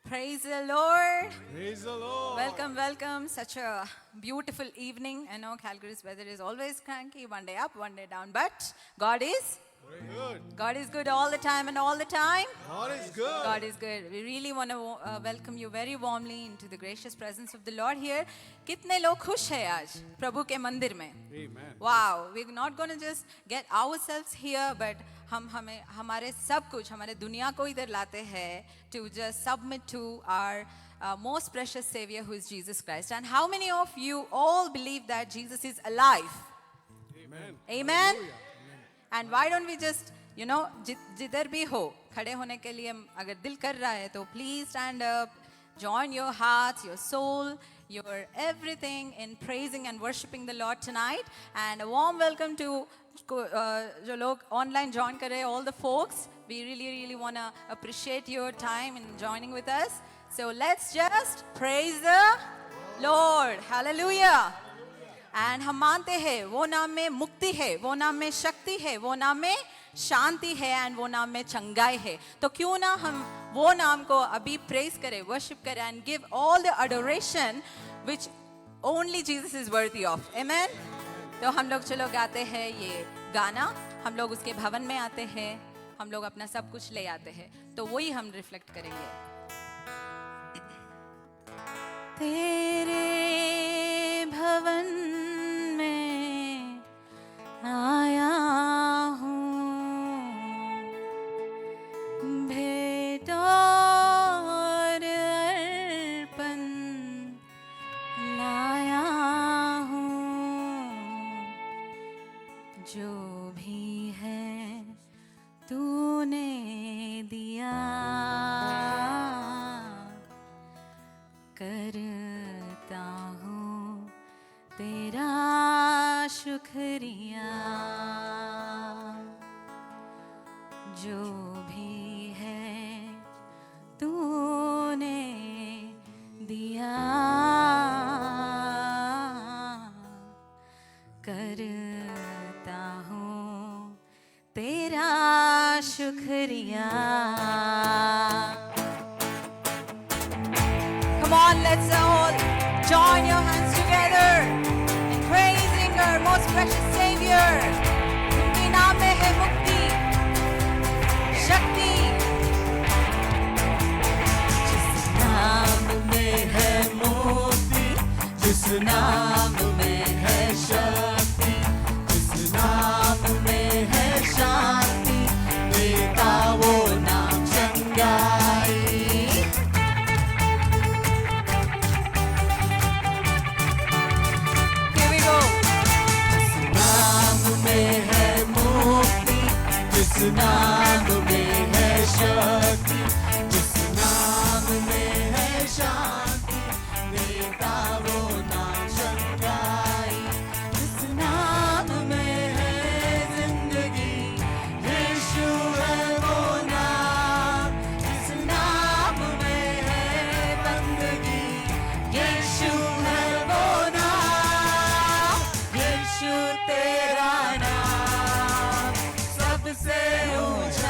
Praise the Lord. Praise the Lord. Welcome, welcome. Such a beautiful evening. I know Calgary's weather is always cranky, one day up, one day down, but God is Very good. good all the time and all the time. God is good. God is good. We really want to welcome you very warmly into the gracious presence of the Lord here. कितने लोग खुश हैं आज प्रभु के मंदिर में? Amen. Wow, we're not going to just get ourselves here, but हमें हमारे सब कुछ हमारे दुनिया को इधर लाते हैं to just submit to our most precious Savior who is Jesus Christ. And how many of you all believe that Jesus is alive? Amen. Amen. And why don't we just, जिधर भी हो खड़े होने के लिए अगर दिल कर रहा है तो please stand up, join your hearts, your soul, your everything in praising and worshiping the Lord tonight. And a warm welcome to जो लोग online join कर रहे हैं, all the folks. We really want to appreciate your time in joining with us. So let's just praise the Lord. Hallelujah. And हम मानते हैं वो नाम में मुक्ति है, वो नाम में शक्ति है, वो नाम में शांति है एंड वो नाम में चंगाई है. तो क्यों ना हम वो नाम को अभी प्रेज करें, वर्शिप करें and give all the adoration which only Jesus is worthy of. Amen. तो हम लोग चलो गाते हैं ये गाना, हम लोग उसके भवन में आते हैं, हम लोग अपना सब कुछ ले आते हैं, तो वही हम रिफ्लेक्ट करेंगे. तेरे भवन में आया हूँ, भेंट और अर्पण लाया हूँ. जो भी है तूने दिया, करता हूँ तेरा शुक्रिया. जो भी है तूने दिया, करता हूँ तेरा शुक्रिया. Come on, let's all join your hands together in praising our most precious Savior. उनके नाम में है मुक्ति, शक्ति. जिस नाम में है मुक्ति, जिस नाम में है शक्ति, जिस नाम में है शांति, देता वो नाम चंगाई. Here we go. जिस नाम में है मुक्ति, जिस नाम में है शक्ति, जिस नाम में है शांति, देता वो नाम चंगाई. जिस नाम में है जिंदगी, यीशु है वो नाम. जिस नाम में है बंदगी, यीशु है वो नाम. यीशु तेरा नाम सबसे ऊंचा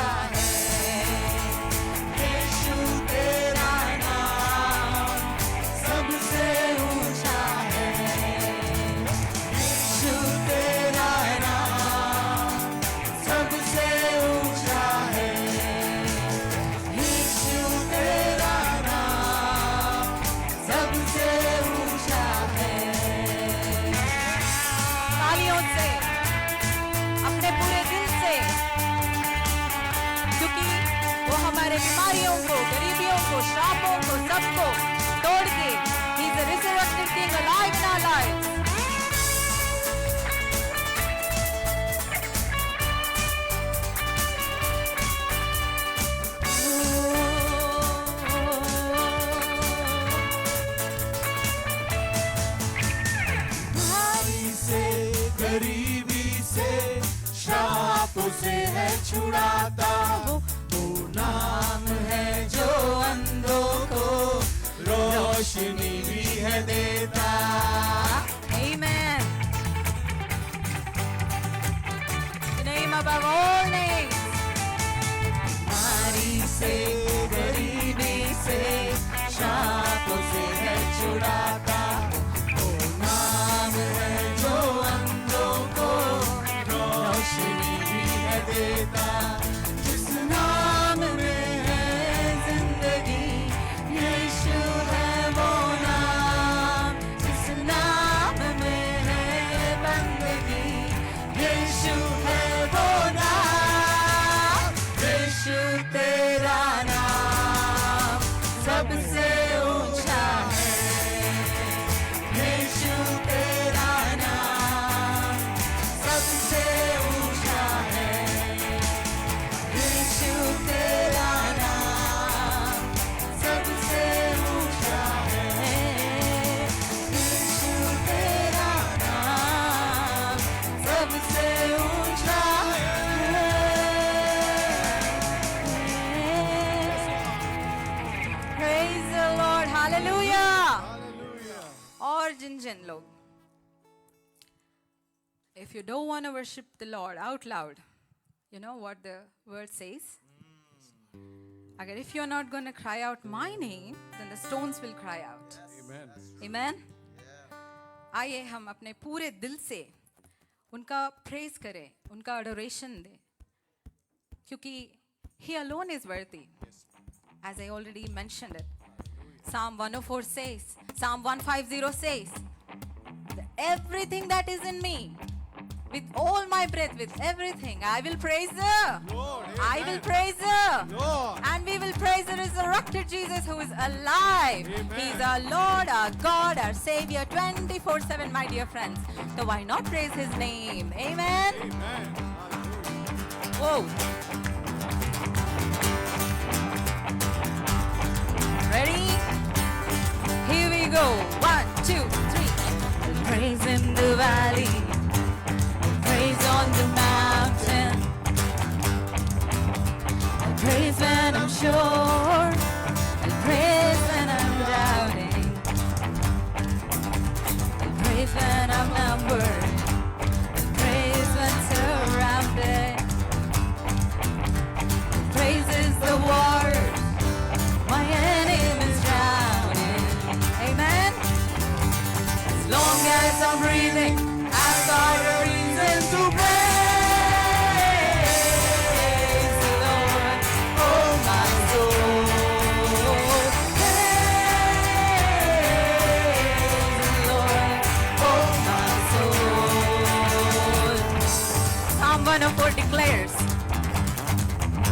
Hallelujah. Hallelujah. और जिन लोग, if you don't want to worship the Lord out loud, you know what the word says? Agar if you're not going to cry out my name, then the stones will cry out. Amen. Amen. आइए हम अपने पूरे दिल से उनका praise करें, उनका adoration दें, क्योंकि He alone is worthy. As I already mentioned it. Psalm 104 says, Psalm 150 says, everything that is in me, with all my breath, with everything, I will praise the Lord, I amen. will praise the Lord. and we will praise the resurrected Jesus who is alive. Amen. He's our Lord, our God, our Savior 24/7, my dear friends. So why not praise His name? Amen. Amen. Hallelujah. Whoa. Ready? Here we go. 1, 2, 3. Praise in the valley, praise on the mountain, praise when I'm sure, and praise when I'm doubting, and praise when I'm numbered, and praise when surrounded. Praise is the word my enemies drowning. Amen. As long as I'm breathing, I've got a reason to praise the Lord, oh my soul. Praise the Lord, oh my soul. Psalm 104 declares,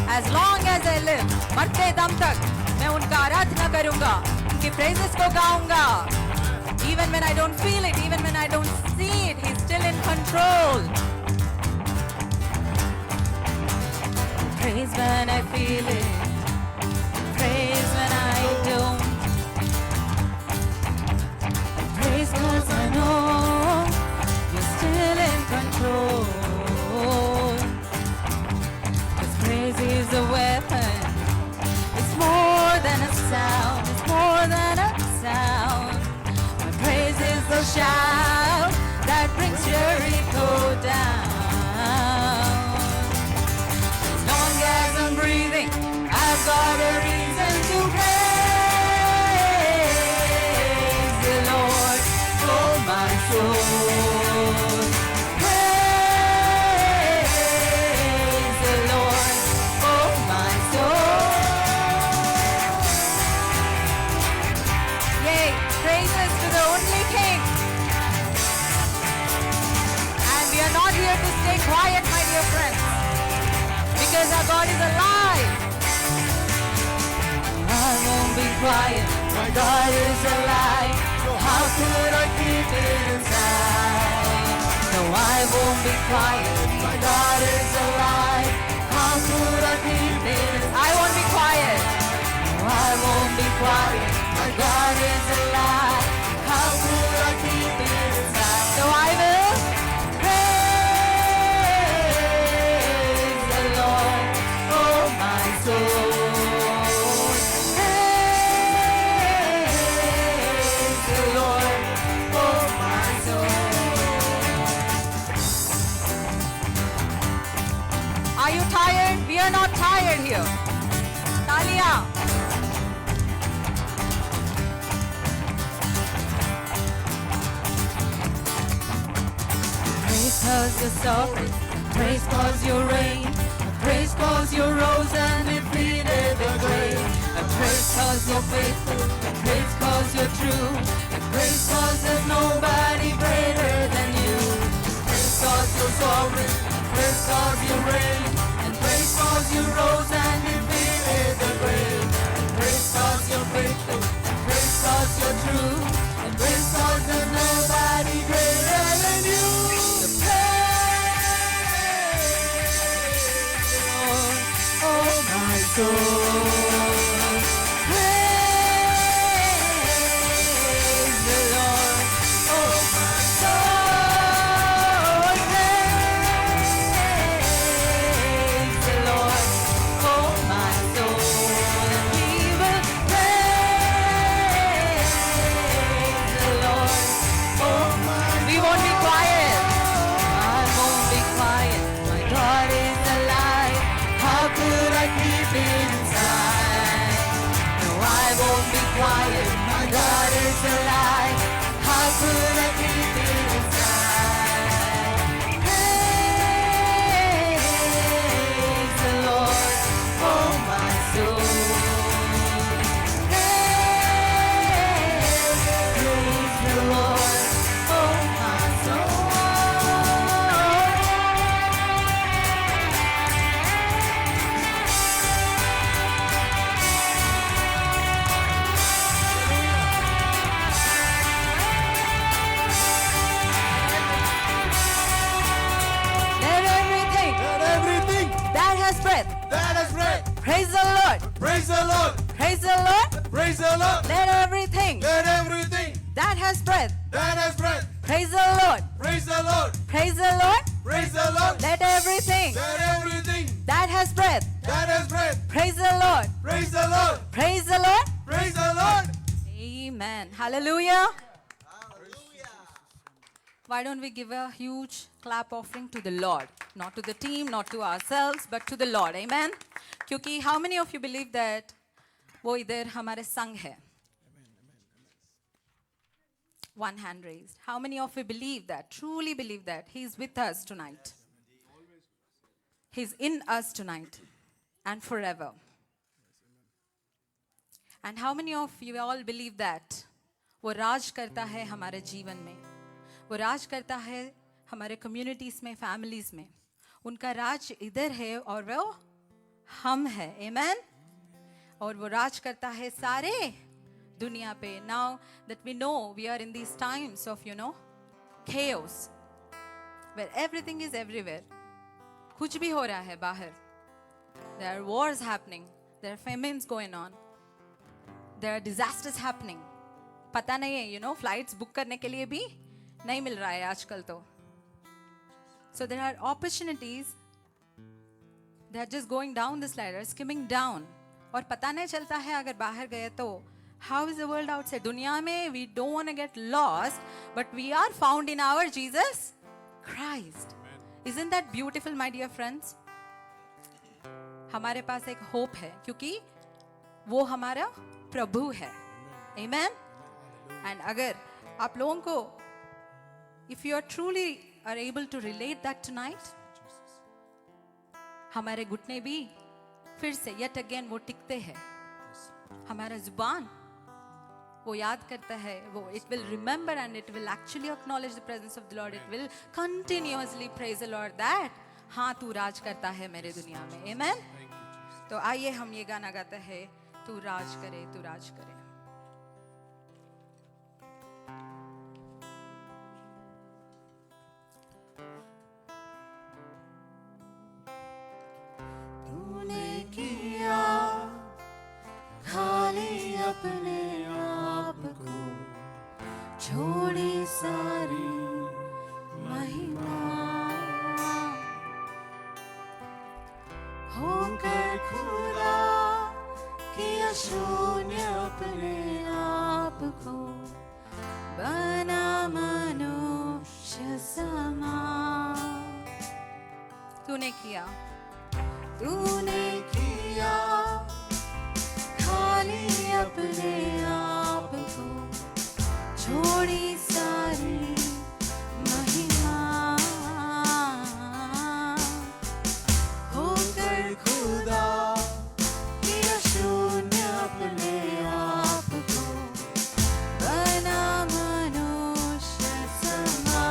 as long as I live, मरते दम तक मैं उनका आराधना करूंगा, उनकी praises को गाऊंगा. Even when I don't feel it, even when I don't see it, He's still in control. Praise when I feel it, praise when I don't. Praise 'cause I know You're still in control. 'Cause praise is a weapon. It's more than a sound. It's more than a sound. My praise is the shout that brings Jericho down. As long as I'm breathing, I've got a reason to praise the Lord, oh my soul. Praise the Lord, oh my soul. Yay, praises to the only King. And we are not here to stay quiet, my dear friends, because our God is alive. I won't be quiet, my God is alive. How could I keep it inside? No, I won't be quiet, my God is alive. How could I keep it? I won't be quiet. No, I won't be quiet, my God is alive. How could I keep it inside? So I will praise the Lord, oh my soul. Praise the Lord, oh my soul. Are you tired? We are not tired here. Talia. Praise 'cause you're sovereign, praise 'cause you reign, praise 'cause you rose and defeated the grave, praise 'cause you're faithful, praise 'cause you're true, praise 'cause there's nobody greater than you, praise 'cause you're sovereign, praise 'cause you reign, and praise 'cause you rose and defeated the grave, praise 'cause you're faithful, praise 'cause you're true, and praise 'cause there's nobody greater than you. The praise, oh my soul. Praise the Lord, oh my soul. Praise quiet. My God is alive. How could I keep it inside? Praise the Lord, oh my soul. Praise the Lord, oh my soul. Let everything Let everything that has breath that has breath praise the Lord. praise the Lord. Praise the Lord. Praise the Lord. Let everything Let everything that has breath that has breath praise the Lord. praise the Lord. Praise the Lord. Praise the Lord. Let everything Let everything that has breath that has breath praise the Lord. praise the Lord. Praise the Lord. Praise the Lord. Amen. Hallelujah. Why don't we give a huge clap offering to the Lord? Not to the team, not to ourselves, but to the Lord. Amen. क्योंकि how many of you believe that वो इधर हमारे संग है? One hand raised. How many of you believe that? Truly believe that He is with us tonight? He's in us tonight and forever. And how many of you all believe that वो राज करता है हमारे जीवन में, वो राज करता है हमारे कम्युनिटीज में, फैमिलीज में, उनका राज इधर है और वो हम है, आमेन। और वो राज करता है सारे दुनिया पे। Now that we know we are in these times of chaos where everything is everywhere, कुछ भी हो रहा है बाहर, there are wars happening, there are famines going on, there are disasters happening, पता नहीं है फ्लाइट्स बुक करने के लिए भी नहीं मिल रहा है आजकल तो। So there are opportunities they are just going down this ladder, skimming down, और पता नहीं चलता है अगर बाहर गए तो how is the world outside? दुनिया में we don't want to get lost, but we are found in our Jesus Christ. Isn't that beautiful, my dear friends? हमारे पास एक होप है क्योंकि वो हमारा प्रभु है, Amen. And अगर आप लोगों को if you are truly are able to relate that tonight, हमारे घुटने भी फिर से yet again वो टिकते हैं, हमारा जुबान वो याद करता है, वो it will remember and it will actually acknowledge the presence of the Lord. It will continuously praise the Lord that हाँ तू राज करता है मेरे दुनिया में, Amen. तो आइए हम ये गाना गाते हैं, तू राज करे, तू राज करे। तूने किया खाली अपने आप को, छोड़ी सारी महिमा, होकर खुदा किया शून्य अपने आप को, बना मनुष्य समा। तूने किया, तूने किया खाली अपने आप को, छोड़ी सारी महिमा, होकर खुदा किया शून्य अपने आप को, बना मनुष्य समा,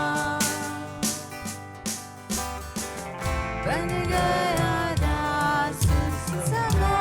बन गया दास समा,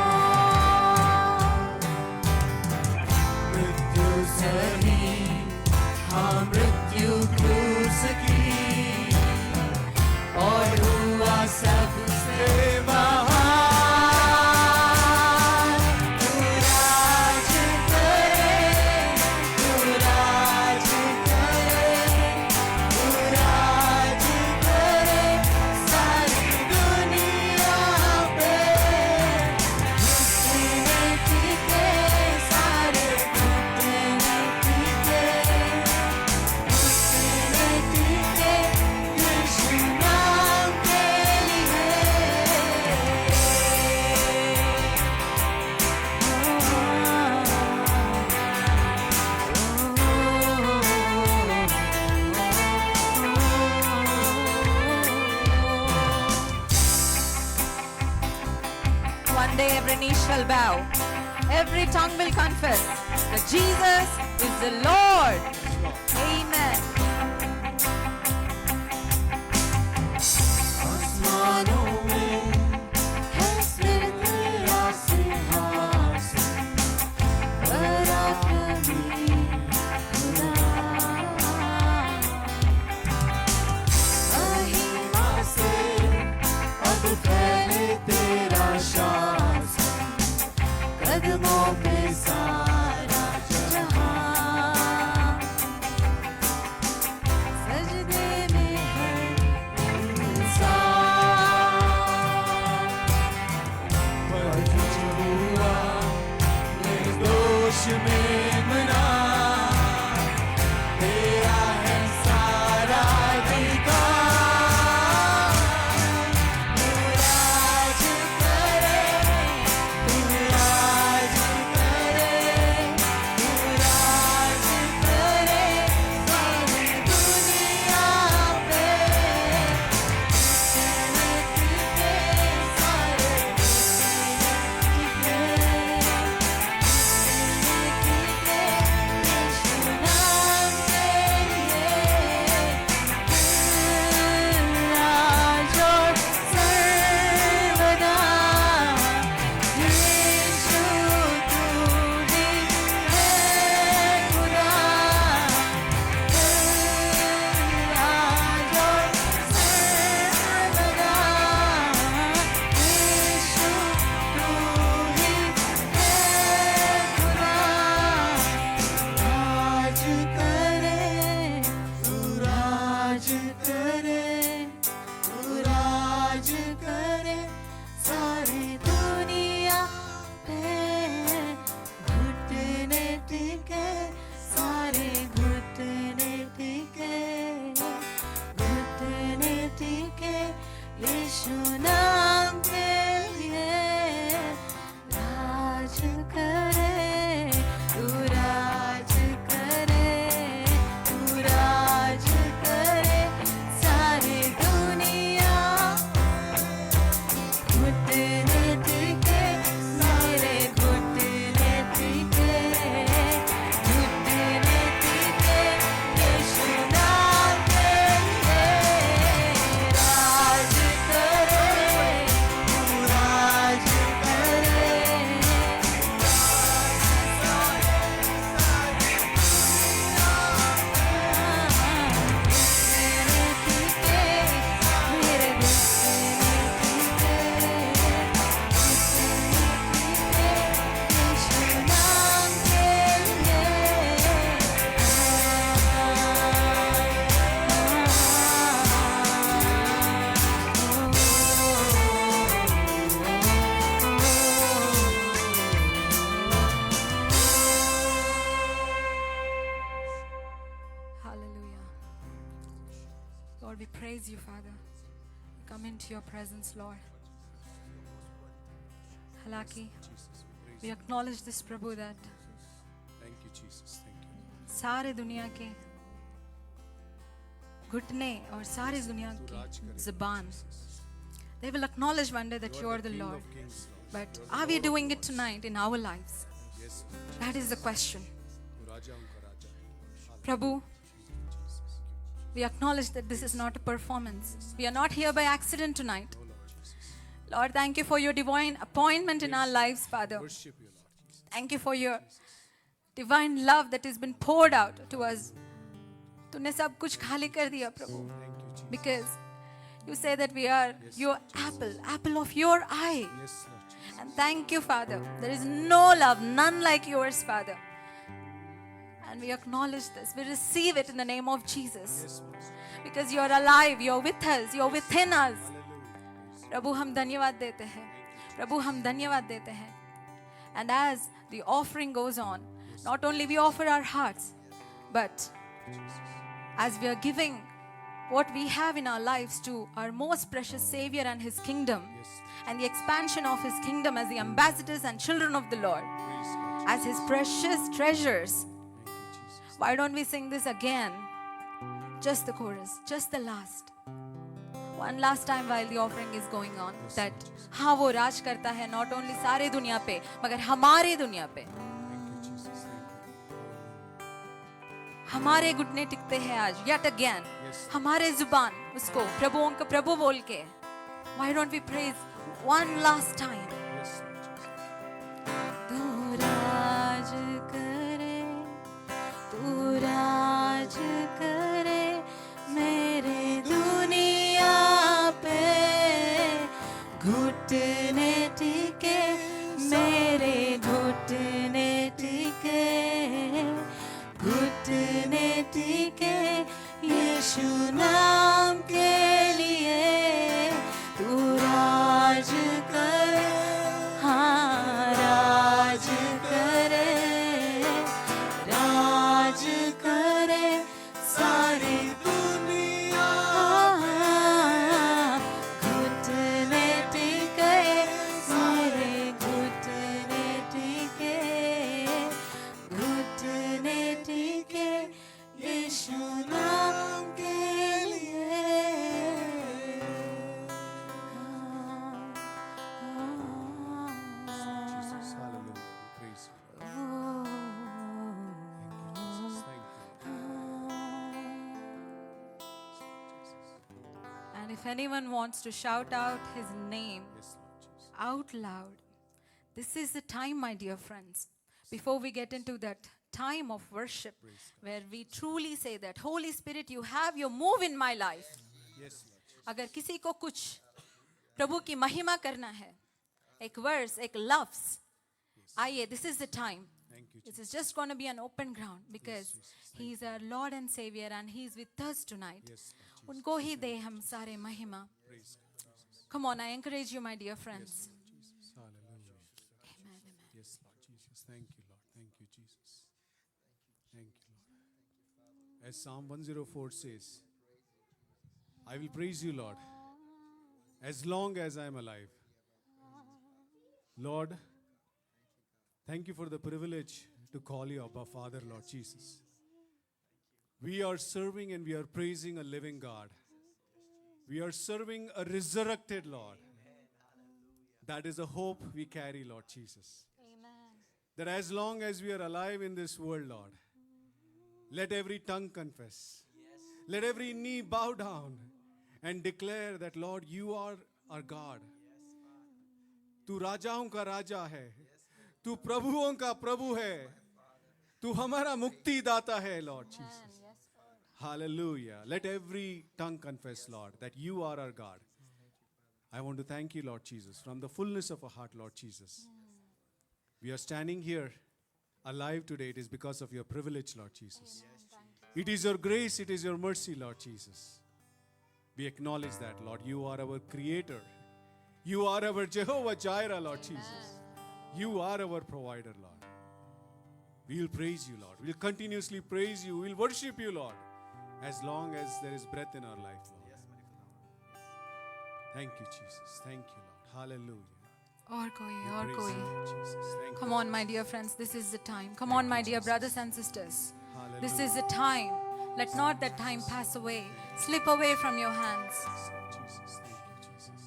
shall bow, every tongue will confess that Jesus is the Lord. Amen. आसमानों में है सिर तेरा सिंहासन, पराक्रमी खुदा। महिमा से अब फैले तेरा शासन, कदमों पे सारा जहां। सजदे में है पर कुछ हुआ निर्दोष मेमना, तेरा है सारा अधिकार। तू राज करे, तू राज करे, तू राज करे सारी दुनिया पे। राज करे, तू राज करे, तू राज करे सारी दुनिया पे। घुटने टिके, सारे घुटने टिके, घुटने टिके यीशु नाम के लिए। राज करे, तू राज करे, तू राज करे सारी दुनिया। घुटने टिके, सारे घुटने टिके, घुटने टिके यीशु नाम के लिए। राज करे, तू राज करे, मेरे घुटने टिके, यीशु नाम के Hallelujah. Lord, we praise you, Father. We come into your presence, Lord. Halaki, we acknowledge this, Prabhu, that Thank you, Jesus. Thank you. सारे दुनिया के घुटने और सारी दुनिया की जुबान, they will acknowledge one day that you are the Lord. Kings, Lord. But are we doing it tonight in our lives? Yes, That is the question. तू राजा उनका राजा है। Prabhu, we acknowledge that this is not a performance. We are not here by accident tonight. Oh, Lord Jesus. Lord, thank you for your divine appointment in our lives, Father. Worship you, Lord Jesus. Thank you for your divine love that has been poured out to us. तूने सब कुछ खाली कर दिया, प्रभु. Thank you, Jesus. Because you say that we are your apple of your eye. Yes, Lord Jesus. And thank you, Father. There is no love, none like yours, Father. And we acknowledge this. We receive it in the name of Jesus. Yes, Master. Because you are alive, you are with us, you are within us. Hallelujah. प्रभु हम धन्यवाद देते हैं. प्रभु हम धन्यवाद देते हैं. And as the offering goes on, not only we offer our hearts, but as we are giving what we have in our lives to our most precious Savior and His kingdom, and the expansion of His kingdom as the ambassadors and children of the Lord, Praise God. as His precious treasures. Thank you, Jesus. Why don't we sing this again? Just the chorus, just the last. one last time while the offering is going on, that हाँ वो राज करता है not only सारे दुनिया पे मगर हमारे दुनिया पे Thank you, Jesus. Thank you. हमारे घुटने टिकते हैं आज yet again. Yes. हमारे जुबान उसको प्रभुओं को प्रभु बोल के. Why don't we praise one last time? Yes, Lord Jesus. तू राज करे, तू राज करे मेरे दुनिया पे, घुटने टिके मेरे घुटने टिके, घुटने टिके यीशु नाम के लिए, तू राज करे, हाँ राज करे, राज करे सारी दुनिया, घुटने टिके मेरे घुटने टिके, घुटने टिके यीशु नाम के लिए. Jesus. Hallelujah. We praise you. Thank you, Jesus. Thank you. And if anyone wants to shout out his name Yes, Lord Jesus. out loud, this is the time, my dear friends, before we get into that time of worship where we truly say that, Holy Spirit, you have your move in my life. Yes, Lord Jesus. अगर किसी को कुछ प्रभु की महिमा करना है, एक verse, एक लफ्ज, आइए, this is the time. Thank you, This Jesus. is just going to be an open ground because He is our Lord and Savior and He is with us tonight. Yes, Lord Jesus. उनको ही दे हम सारे महिमा. Praise God, Jesus. Come on, I encourage you, my dear friends. Jesus. Hallelujah. Amen, amen. Yes, Lord Jesus. Thank you, Lord. Thank you, Jesus. Thank you, Lord. As Psalm 104 says, I will praise you, Lord, as long as I am alive. Lord, thank you for the privilege to call you Abba Father, Lord Jesus. We are serving and we are praising a living God. We are serving a resurrected Lord. That is a hope we carry, Lord Jesus. That as long as we are alive in this world, Lord, let every tongue confess. Let every knee bow down and declare that, Lord, you are our God. तू राजाओं का राजा है, तू प्रभुओं का प्रभु है, तू हमारा मुक्ति दाता है, Lord Jesus. Hallelujah. Let every tongue confess, Lord, that you are our God. I want to thank you, Lord Jesus, from the fullness of our heart, Lord Jesus. We are standing here alive today. It is because of your privilege, Lord Jesus. It is your grace, it is your mercy, Lord Jesus. We acknowledge that, Lord, you are our creator. You are our Jehovah Jireh, Lord Jesus. You are our provider, Lord. We will praise you, Lord. We will continuously praise you. We will worship you, Lord, as long as there is breath in our life, Lord. Thank you, Jesus. Thank you, Lord. Hallelujah. और कोई, We और praise कोई. you, Lord Jesus. Thank Come you. on, my dear friends, this is the time. Come on, my dear brothers and sisters. This Hallelujah. is the time. Let not that time pass away. Slip away from your hands. Yes, Lord Jesus. Thank you, Jesus.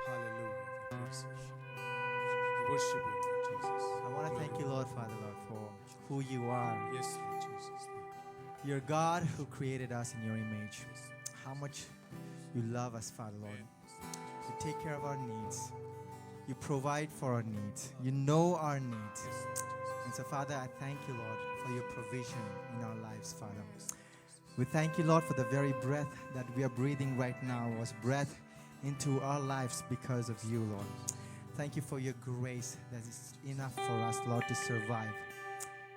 Hallelujah. We praise you. We worship you, Lord Jesus. I want to thank you, Lord, Father, Lord, for who you are. Yes, Lord Jesus. You're God who created us in your image. How much you love us, Father, Lord. You take care of our needs. You provide for our needs. You know our needs. And so, Father, I thank you, Lord, for your provision in our lives, Father. We thank you, Lord, for the very breath that we are breathing right now was breath into our lives because of you, Lord. Thank you for your grace that is enough for us, Lord, to survive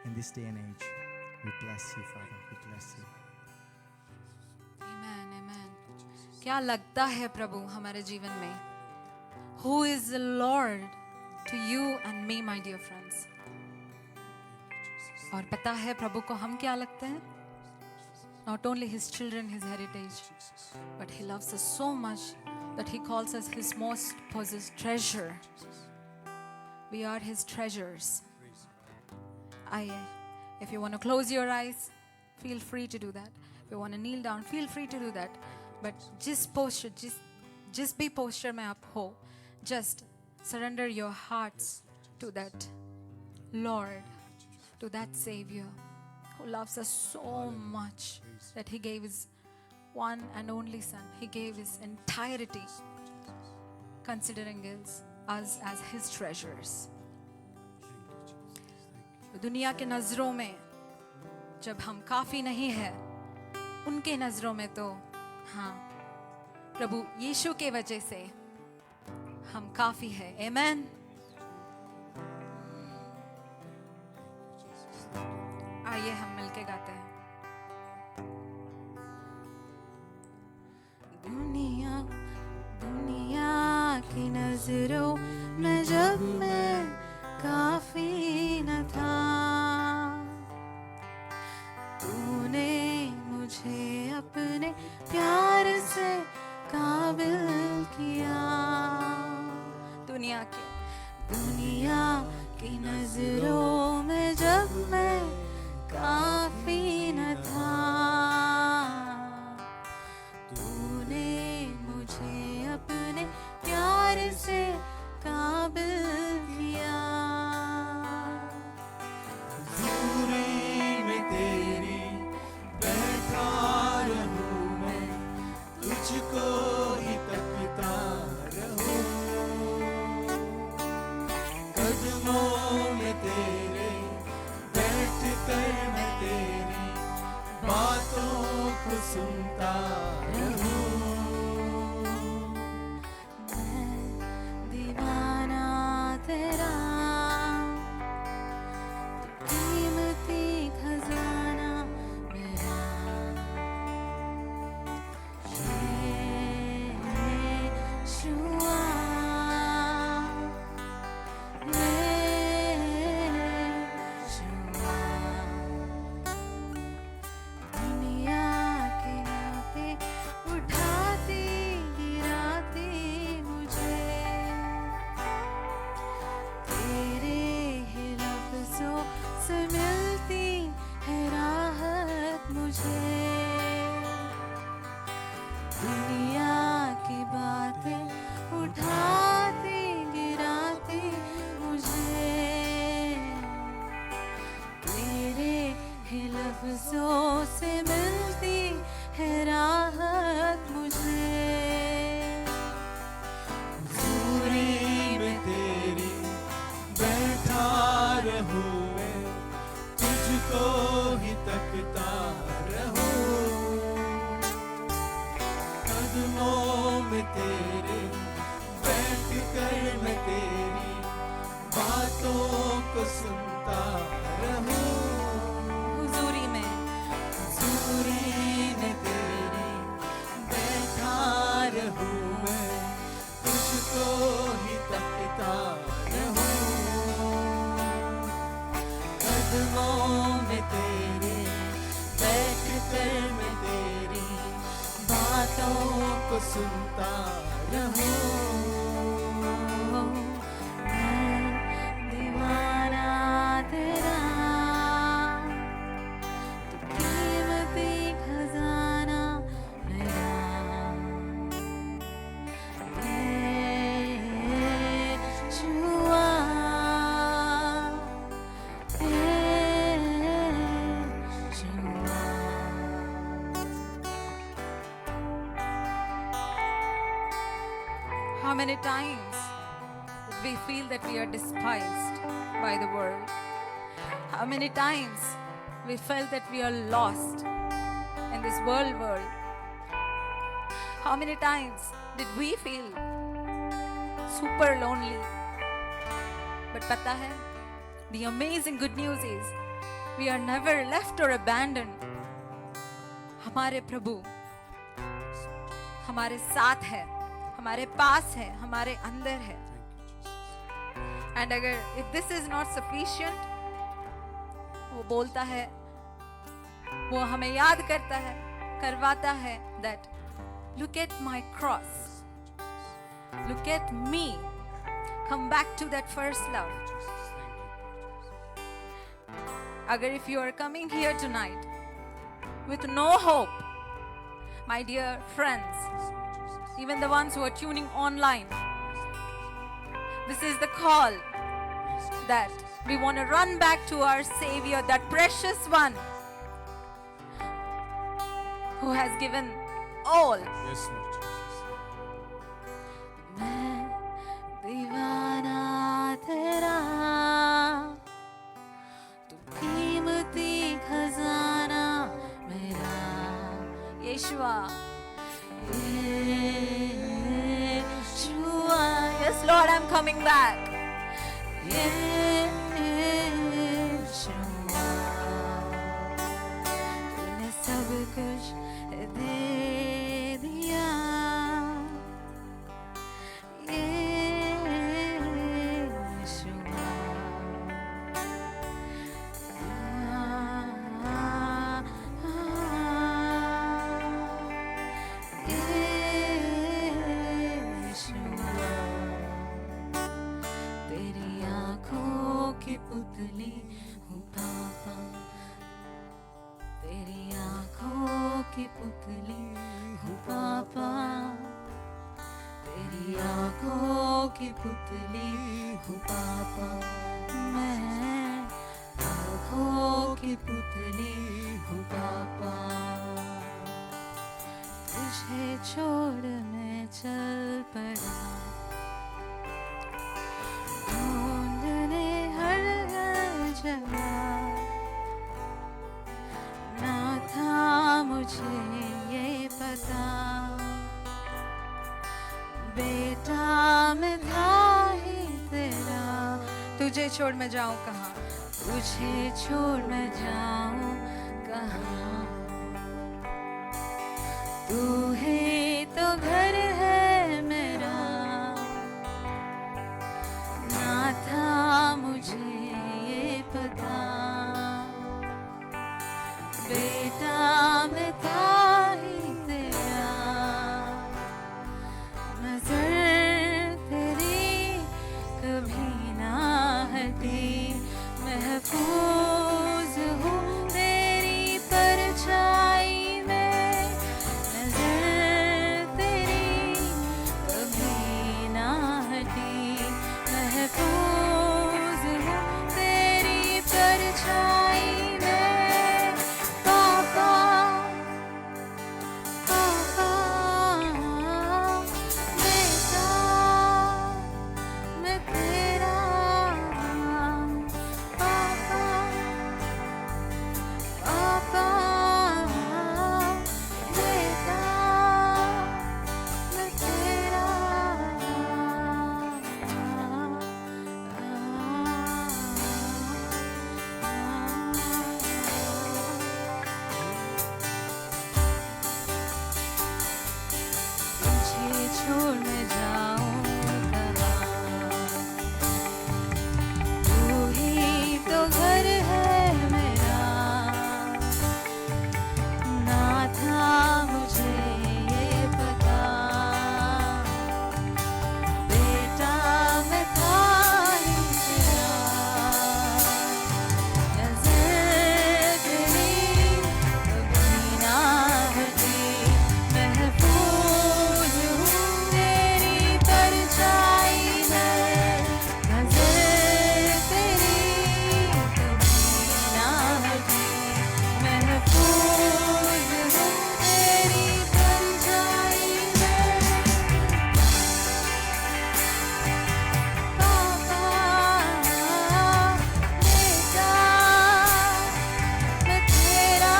in this day and age. We bless you, Father. We bless you. Amen, amen. क्या लगता है प्रभु हमारे जीवन में? Who is the Lord to you and me, my dear friends? और पता है प्रभु को हम क्या लगते हैं? Not only his children, his heritage, but he loves us so much that he calls us his most possessed treasure. We are his treasures. If you want to close your eyes, feel free to do that. If you want to kneel down, feel free to do that. But जिस भी posture में आप हो, just surrender your hearts to that Lord, to that Savior who loves us so much that He gave His one and only Son. He gave His entirety, considering us as His treasures. दुनिया के नजरों में जब हम काफी नहीं है, उनके नजरों में तो हाँ, प्रभु यीशु के वजह से हम काफी है. आमेन. आइए हम मिलके गाते हैं. दुनिया दुनिया की नजरों में जब मैं काफी न था, तूने मुझे अपने प्यार से काबिल किया. दुनिया की नजरों में जब मैं काफी न था, तूने मुझे अपने प्यार से काबिल किया. हुजूरी में तेरी बैठा रहूं मैं, तुझको ही तकता रहूं. कदमों में तेरे बैठ कर मैं तेरी बातों को सुनता रहूं. मैं दीवाना तेरा, कीमती खजाना मेरा. यीशुआ, यीशुआ. दुनिया के नाते उठाती गिराती मुझे, तेरे ही लफ्जों से मिलती है राहत मुझे. दुनिया की बातें उठाती गिराती मुझे, तेरे ही लफ्जों से मिलती है राहत मुझे. हुजूरी में तेरी बैठा रहूं मैं, तुझको ही तकता रहूं. कदमों में तेरे बैठ कर मैं तेरी बातों को सुनता रहूं. हुजूरी में हुजूरी में तेरी बैठा रहूं मैं, तुझको ही तकता रहूं. कदमों में तेरे बैठ कर मैं तेरी बातों को सुनता रहूं. मैं दीवाना तेरा, तू कीमती खजाना मेरा. यीशुआ, यीशुआ. How many times did we feel that we are despised by the world? How many times we felt that we are lost in this world? How many times did we feel super lonely? But pata hai, the amazing good news is we are never left or abandoned. हमारे प्रभु हमारे साथ है, हमारे पास है, हमारे अंदर है. And अगर if this is not sufficient, वो बोलता है, वो हमें याद करता है, करवाता है that look at my cross, look at me, come back to that first love. अगर if you are coming here tonight with no hope, My dear friends, even the ones who are tuning online, this is the call that we want to run back to our Savior, that precious one who has given all. Yes, Lord Jesus. मैं दीवाना तेरा, तू कीमती खजाना मेरा, यीशुआ, यीशुआ. Yes, Lord, I'm coming back. यीशुआ, तूने सब कुछ दे दिया. तेरी आँखों की पुतली हूँ पापा, तेरी आँखों की पुतली हूँ पापा, तेरी आँखों की पुतली हूँ पापा, मैं आँखों की पुतली हूँ पापा. तुझे छोड़ मैं चल पड़ा, ढूंढने हर जगह, ना था मुझे ये पता, बेटा मैं था ही तेरा. तुझे छोड़ मैं जाऊं कहाँ, तुझे छोड़ मैं जाऊं कहाँ, तू ही तो घर है मेरा, ना था मुझे ये पता, बेटा मैं था ही तेरा. नजर तेरी कभी ना हटी, महफूज हूँ तेरी परछाई में. नजर तेरी कभी ना हटी, महफूज हूँ तेरी परछाई में. पापा, पापा, बेटा मैं तेरा. पापा, पापा, बेटा मैं तेरा. तुझे छोड़ मैं जाऊं कहाँ, तू ही तो घर है मेरा, ना था मुझे ये पता, बेटा मैं था ही तेरा. नजर तेरी कभी ना हटी, महफूज हूँ तेरी परछाई में. नजर तेरी कभी ना हटी, महफूज हूँ तेरी परछाई में. पापा, बेटा मैं तेरा.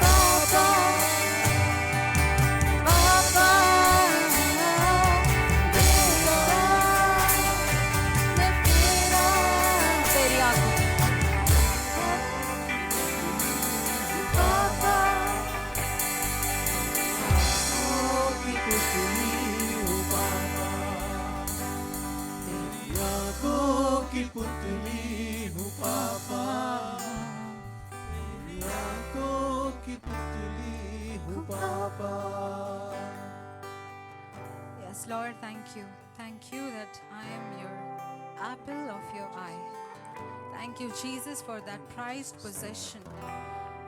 पापा, पापा, बेटा मैं तेरा. तेरी आँखों, पापा, की पुतली हूँ पापा, तेरी आँखों की पुतली हूँ पापा, तेरी आँखों की पुतली हूँ पापा. Yes, Lord, thank you. Thank you that I am your apple of your eye. Thank you, Jesus, for that prized possession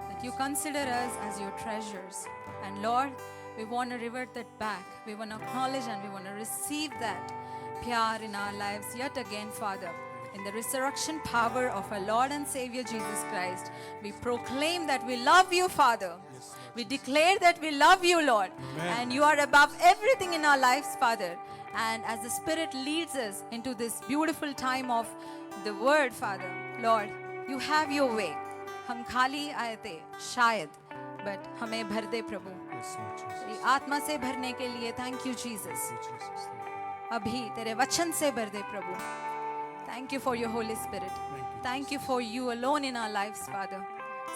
that you consider us as your treasures. And Lord, we want to revert that back. We want to acknowledge and we want to receive that pyar in our lives yet again, Father. In the resurrection power of our Lord and Savior Jesus Christ, we proclaim that we love you, Father. We declare that we love you, Lord. And you are above everything in our lives, Father. And as the Spirit leads us into this beautiful time of the Word, Father, Lord, you have your way. हम खाली आए थे शायद, but हमें भर दे प्रभु. Yes, Lord Jesus. तेरी आत्मा से भरने के लिए thank you, Jesus. Thank you, Jesus. अभी तेरे वचन से भर दे प्रभु. Thank you for your Holy Spirit. Thank you for you alone in our lives, Father.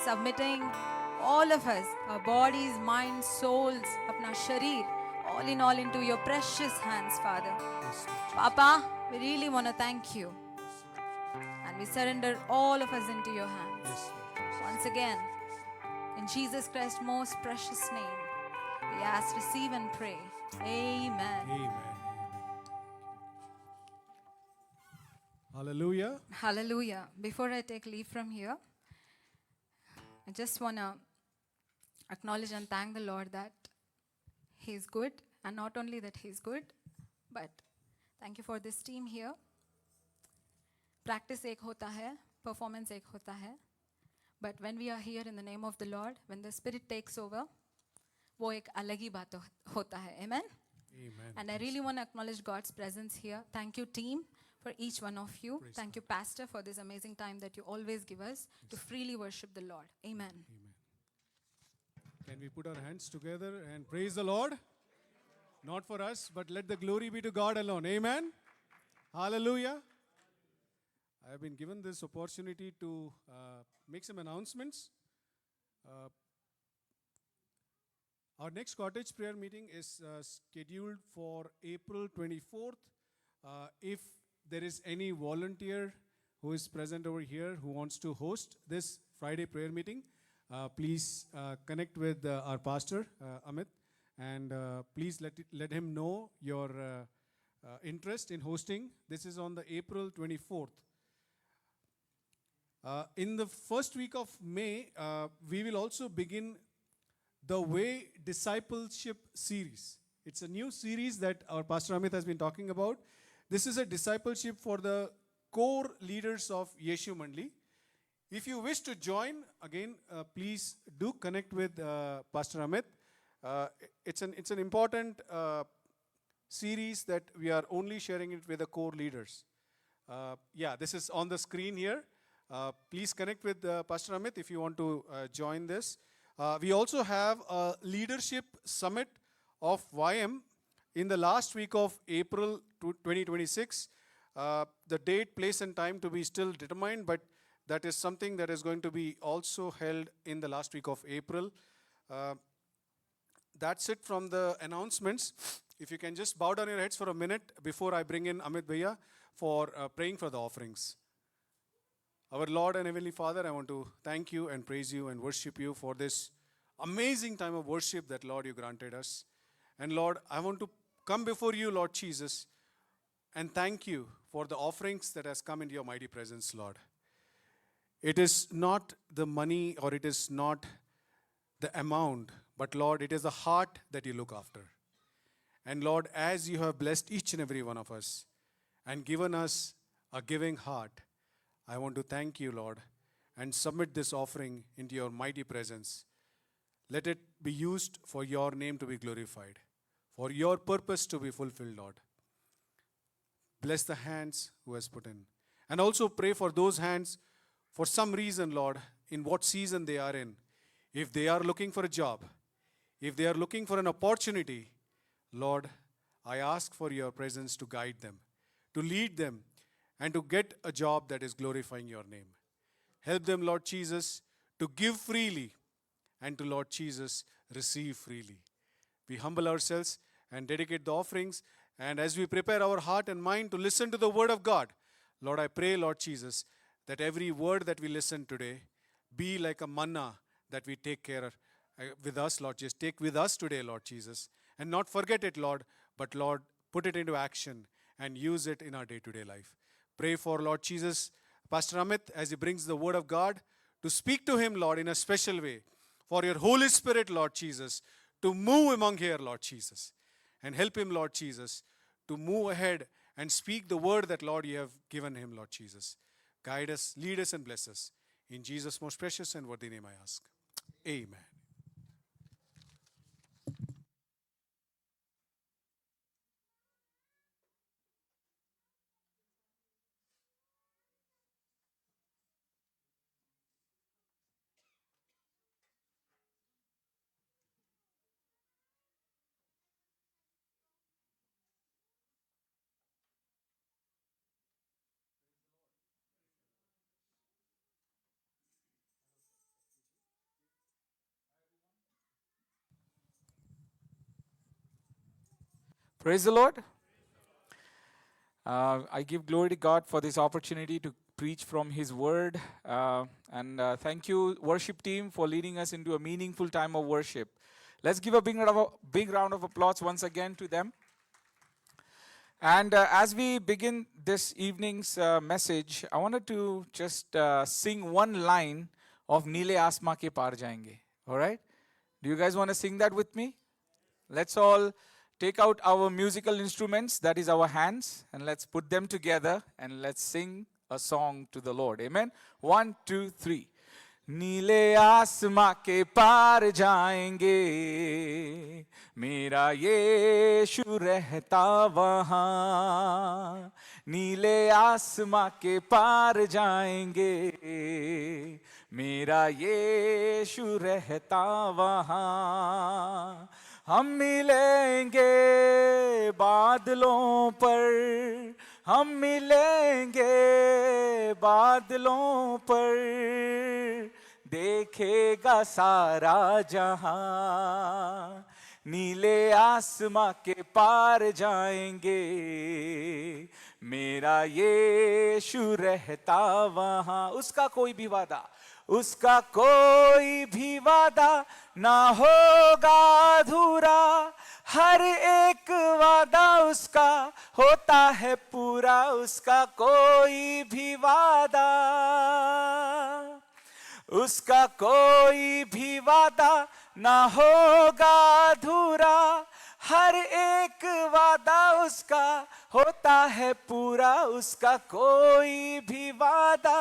Submitting all of us, our bodies, minds, souls, अपना शरीर, all in all into your precious hands, Father. Yes, Lord. Papa, we really want to thank you. And we surrender all of us into your hands. Yes, Lord Jesus. Once again, in Jesus Christ's most precious name, we ask, receive and pray. Amen. Amen. Hallelujah. Hallelujah. Before I take leave from here, I just want to acknowledge and thank the Lord that He is good. And not only that He is good, but thank you for this team here. Practice एक होता है, performance एक होता है. But when we are here in the name of the Lord, when the Spirit takes over, वो एक अलग ही बात होता है. Amen? Amen. And I really want to acknowledge God's presence here. Thank you, team, for each one of you. Thank you, Pastor, for this amazing time that you always give us to freely worship the Lord. Amen. Amen. Can we put our hands together and praise the Lord? Not for us, but let the glory be to God alone. Amen. Hallelujah. I have been given this opportunity to make some announcements. Our next cottage prayer meeting is scheduled for April 24th. If there is any volunteer who is present over here who wants to host this Friday prayer meeting, please connect with our pastor, Amit, and please let him know your interest in hosting. This is on the April 24th. In the first week of May, we will also begin the Way Discipleship series. It's a new series that our Pastor Amit has been talking about. This is a discipleship for the core leaders of Yeshu Mandli. If you wish to join, again, please do connect with Pastor Amit. It's an important series that we are only sharing it with the core leaders. This is on the screen here. Please connect with Pastor Amit if you want to join this. We also have a leadership summit of YM in the last week of April 2026. The date, place and time to be still determined, but that is something that is going to be also held in the last week of April. That's it from the announcements. If you can just bow down your heads for a minute before I bring in Amit Bhaiya for praying for the offerings. Our Lord and Heavenly Father, I want to thank you and praise you and worship you for this amazing time of worship that, Lord, you granted us. And Lord, I want to come before you, Lord Jesus, and thank you for the offerings that has come into your mighty presence, Lord. It is not the money or it is not the amount, but Lord, it is the heart that you look after. And Lord, as you have blessed each and every one of us and given us a giving heart, I want to thank you, Lord, and submit this offering into your mighty presence. Let it be used for your name to be glorified, for your purpose to be fulfilled, Lord. Bless the hands who has put in. And also pray for those hands for some reason, Lord, in what season they are in. If they are looking for a job, if they are looking for an opportunity, Lord, I ask for your presence to guide them, to lead them, and to get a job that is glorifying your name. Help them, Lord Jesus, to give freely and to, Lord Jesus, receive freely. We humble ourselves and dedicate the offerings. And as we prepare our heart and mind to listen to the word of God, Lord, I pray, Lord Jesus, that every word that we listen today be like a manna that we take care with us, Lord Jesus. Take with us today, Lord Jesus. And not forget it, Lord, but, Lord, put it into action and use it in our day-to-day life. Pray for, Lord Jesus, Pastor Amit, as he brings the word of God, to speak to him, Lord, in a special way. for your Holy Spirit, Lord Jesus, to move among here, Lord Jesus. And help him, Lord Jesus, to move ahead and speak the word that, Lord, you have given him, Lord Jesus. Guide us, lead us, and bless us. In Jesus' most precious and worthy name I ask. Amen. Praise the Lord. I give glory to God for this opportunity to preach from His Word. And thank you, worship team, for leading us into a meaningful time of worship. Let's give a big round of applause once again to them. And as we begin this evening's message, I wanted to just sing one line of Neele Asma Ke Paar Jayenge. All right? Do you guys want to sing that with me? Let's all take out our musical instruments, that is our hands, and let's put them together and let's sing a song to the Lord. Amen. 1, 2, 3. नीले आसमां के पार जाएंगे, मेरा यीशु रहता वहाँ. नीले आसमां के पार जाएंगे, मेरा यीशु रहता वहाँ. हम मिलेंगे बादलों पर, हम मिलेंगे बादलों पर, देखेगा सारा जहां. नीले आसमां के पार जाएंगे, मेरा यीशु रहता वहां. उसका कोई भी वादा, उसका कोई भी वादा ना होगा अधूरा. हर एक वादा उसका होता है पूरा. उसका कोई भी वादा, उसका कोई भी वादा ना होगा अधूरा. हर एक वादा उसका होता है पूरा. उसका कोई भी वादा,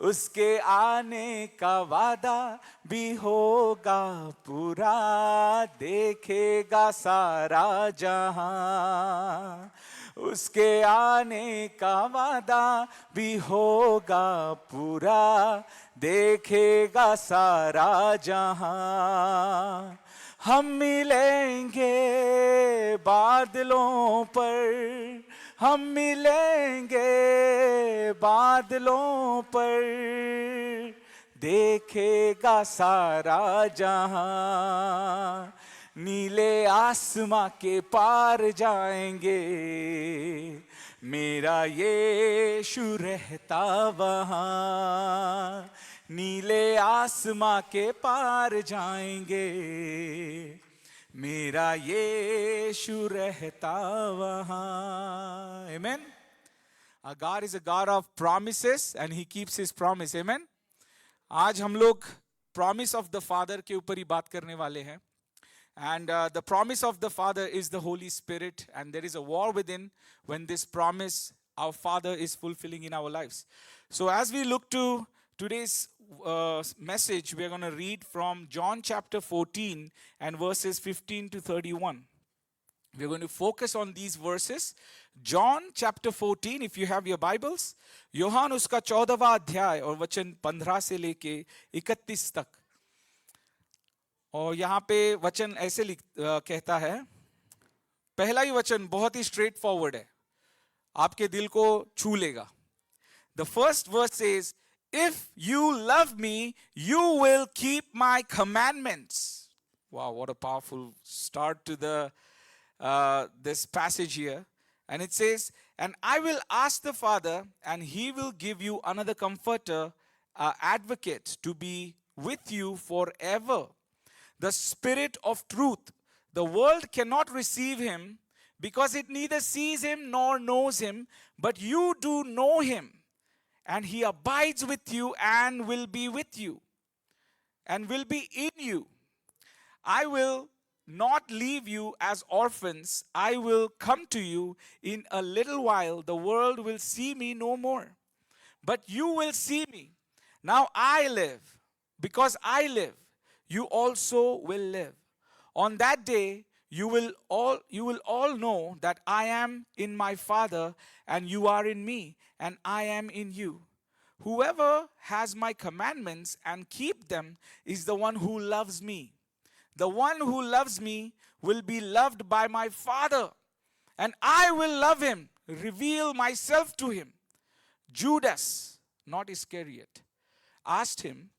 उसके आने का वादा भी होगा पूरा. देखेगा सारा जहां, उसके आने का वादा भी होगा पूरा. देखेगा सारा जहां. हम मिलेंगे बादलों पर, हम मिलेंगे बादलों पर, देखेगा सारा जहां. नीले आसमां के पार जाएंगे, मेरा यीशु रहता वहां. नीले आसमां के पार जाएंगे, मेरा यीशु रहता वहां. Amen. Our God is a God of promises and He keeps His promise. Amen. आज हम लोग promise of the Father के ऊपर ही बात करने वाले हैं. And the promise of the Father is the Holy Spirit, and there is a war within when this promise our Father is fulfilling in our lives. So as we look to today's message, we are going to read from John chapter 14 and verses 15 to 31. We're going to focus on these verses. John chapter 14, if you have your Bibles, यूहान उसका 14वां अध्याय और वचन 15 से लेके 31 तक. और यहाँ पे वचन ऐसे कहता है. पहला ही वचन बहुत ही स्ट्रेट फॉरवर्ड है, आपके दिल को छू लेगा. The first verse says, if you love me, you will keep my commandments. Wow, what a powerful start to the this passage here. And it says, and I will ask the Father, and He will give you another comforter, advocate, to be with you forever, the Spirit of truth. The world cannot receive Him because it neither sees Him nor knows Him, but you do know Him, and He abides with you and will be with you. and will be in you. I will not leave you as orphans. I will come to you. In a little while, the world will see me no more. But you will see me. Now I live. Because I live, you also will live. On that day, you will all know that I am in my Father, and you are in me, and I am in you. Whoever has my commandments and keep them is the one who loves me. The one who loves me will be loved by my Father, and I will love him, reveal myself to him. Judas, not Iscariot, asked him,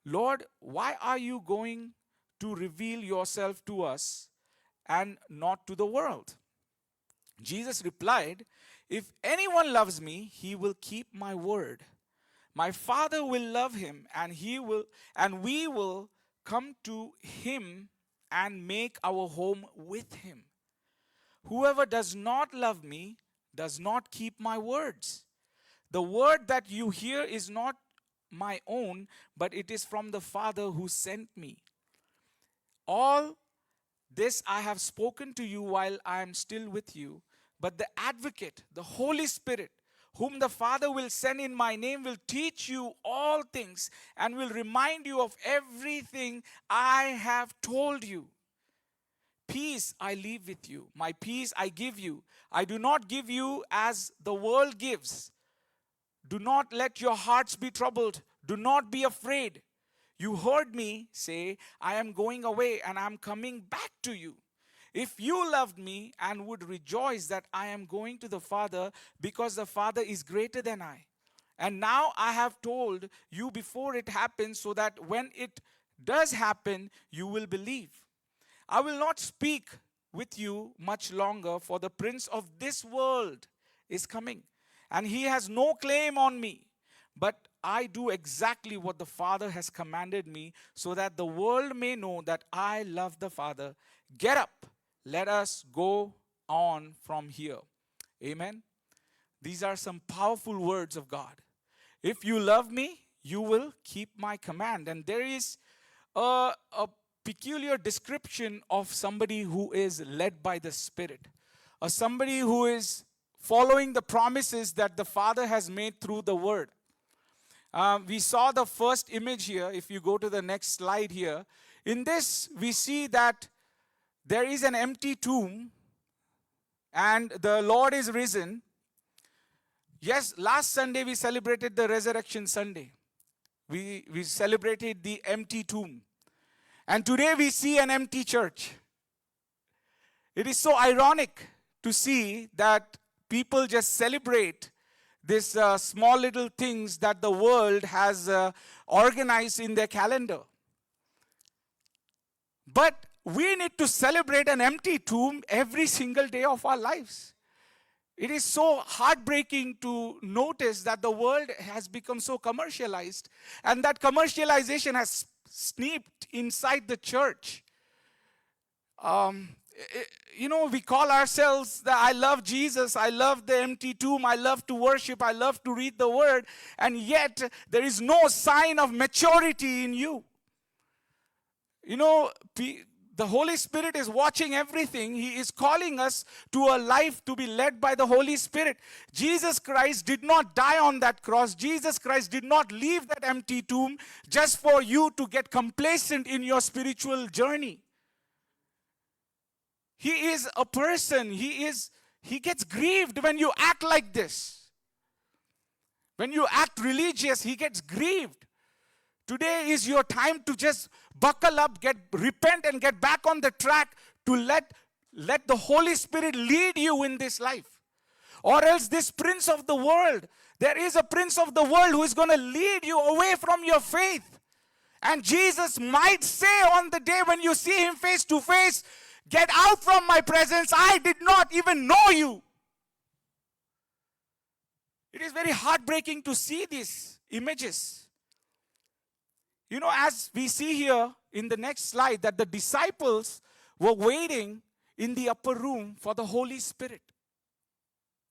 Lord, why are you going to reveal yourself to us and not to the world? Jesus replied, if anyone loves me, he will keep my word. My Father will love him, and we will come to him and make our home with him. Whoever does not love me does not keep my words. The word that you hear is not my own, but it is from the Father who sent me. All this I have spoken to you while I am still with you, but the Advocate, the Holy Spirit, whom the Father will send in my name, will teach you all things and will remind you of everything I have told you. Peace I leave with you. My peace I give you. I do not give you as the world gives. Do not let your hearts be troubled. Do not be afraid. You heard me say, I am going away and I am coming back to you. If you loved me and would rejoice that I am going to the Father, because the Father is greater than I. And now I have told you before it happens, so that when it does happen, you will believe. I will not speak with you much longer, for the prince of this world is coming, and he has no claim on me. But I do exactly what the Father has commanded me, so that the world may know that I love the Father. Get up, let us go on from here. Amen. These are some powerful words of God. If you love me, you will keep my command. And there is a peculiar description of somebody who is led by the Spirit, or somebody who is following the promises that the Father has made through the Word. We saw the first image here. If you go to the next slide here, in this we see that there is an empty tomb and the Lord is risen. Yes, last Sunday we celebrated the Resurrection Sunday. We celebrated the empty tomb. And today we see an empty church. It is so ironic to see that people just celebrate these small little things that the world has organized in their calendar. But we need to celebrate an empty tomb every single day of our lives. It is so heartbreaking to notice that the world has become so commercialized, and that commercialization has sneaked inside the church. We call ourselves that I love Jesus, I love the empty tomb, I love to worship, I love to read the word, and yet there is no sign of maturity in you. The Holy Spirit is watching everything. He is calling us to a life to be led by the Holy Spirit. Jesus Christ did not die on that cross. Jesus Christ did not leave that empty tomb just for you to get complacent in your spiritual journey. He is a person. He gets grieved when you act like this. When you act religious, he gets grieved. Today is your time to just buckle up, repent and get back on the track to let the Holy Spirit lead you in this life. Or else this prince of the world, there is a prince of the world who is going to lead you away from your faith. And Jesus might say on the day when you see him face to face, get out from my presence, I did not even know you. It is very heartbreaking to see these images. As we see here in the next slide, that the disciples were waiting in the upper room for the Holy Spirit.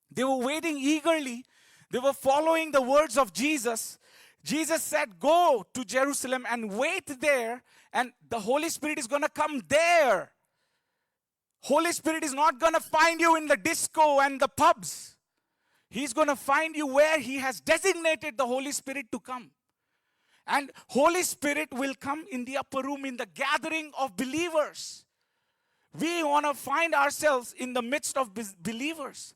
They were waiting eagerly. They were following the words of Jesus. Jesus said, go to Jerusalem and wait there, and the Holy Spirit is going to come there. Holy Spirit is not going to find you in the disco and the pubs. He's going to find you where He has designated the Holy Spirit to come. And Holy Spirit will come in the upper room, in the gathering of believers. We want to find ourselves in the midst of believers.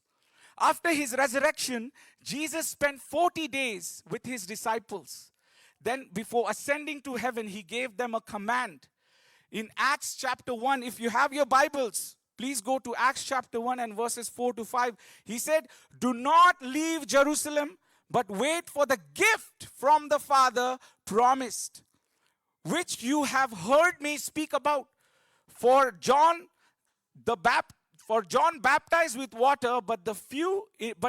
After His resurrection, Jesus spent 40 days with His disciples. Then before ascending to heaven, He gave them a command. In Acts chapter 1, if you have your Bibles, please go to Acts chapter 1 and verses 4 to 5. He said, do not leave Jerusalem, but wait for the gift from the Father promised, which you have heard me speak about. For John baptized with water, but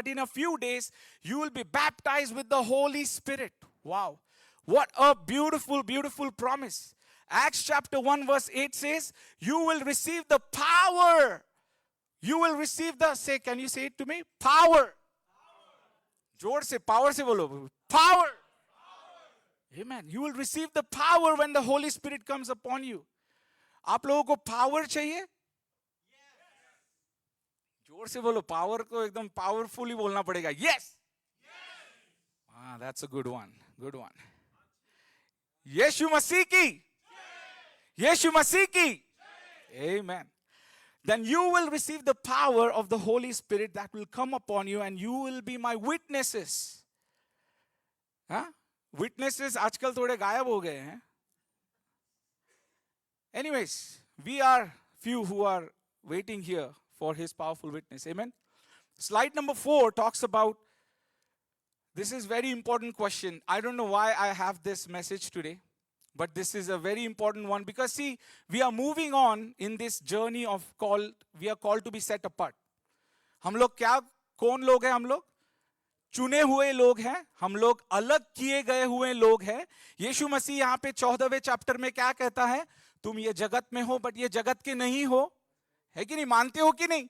in a few days you will be baptized with the Holy Spirit. Wow. What a beautiful, beautiful promise. Acts chapter 1 verse 8 says, you will receive the power. You will receive can you say it to me? Power. जोर से power से बोलो. Power. Amen. You will receive the power when the Holy Spirit comes upon you. आप लोगों को power चाहिए? जोर से बोलो. Power को एकदम powerfully बोलना पड़ेगा. Yes. That's a good one. Good one. यीशु मसीह की. यीशु मसीह की. Amen. Then you will receive the power of the Holy Spirit that will come upon you, and you will be my witnesses. Witnesses आजकल थोड़े गायब हो गए हैं. Anyways, we are few who are waiting here for His powerful witness. Amen. Slide number 4 talks about, this is very important question. I don't know why I have this message today, but this is a very important one, because see, we are moving on in this journey of we are called to be set apart. हम लोग क्या, कौन लोग हैं हम लोग? चुने हुए लोग हैं. हम लोग अलग किए गए हुए लोग हैं. यीशु मसीह यहाँ पे 14वें चैप्टर में क्या कहता है? तुम ये जगत में हो, बट ये जगत के नहीं हो. है कि नहीं? मानते हो कि नहीं?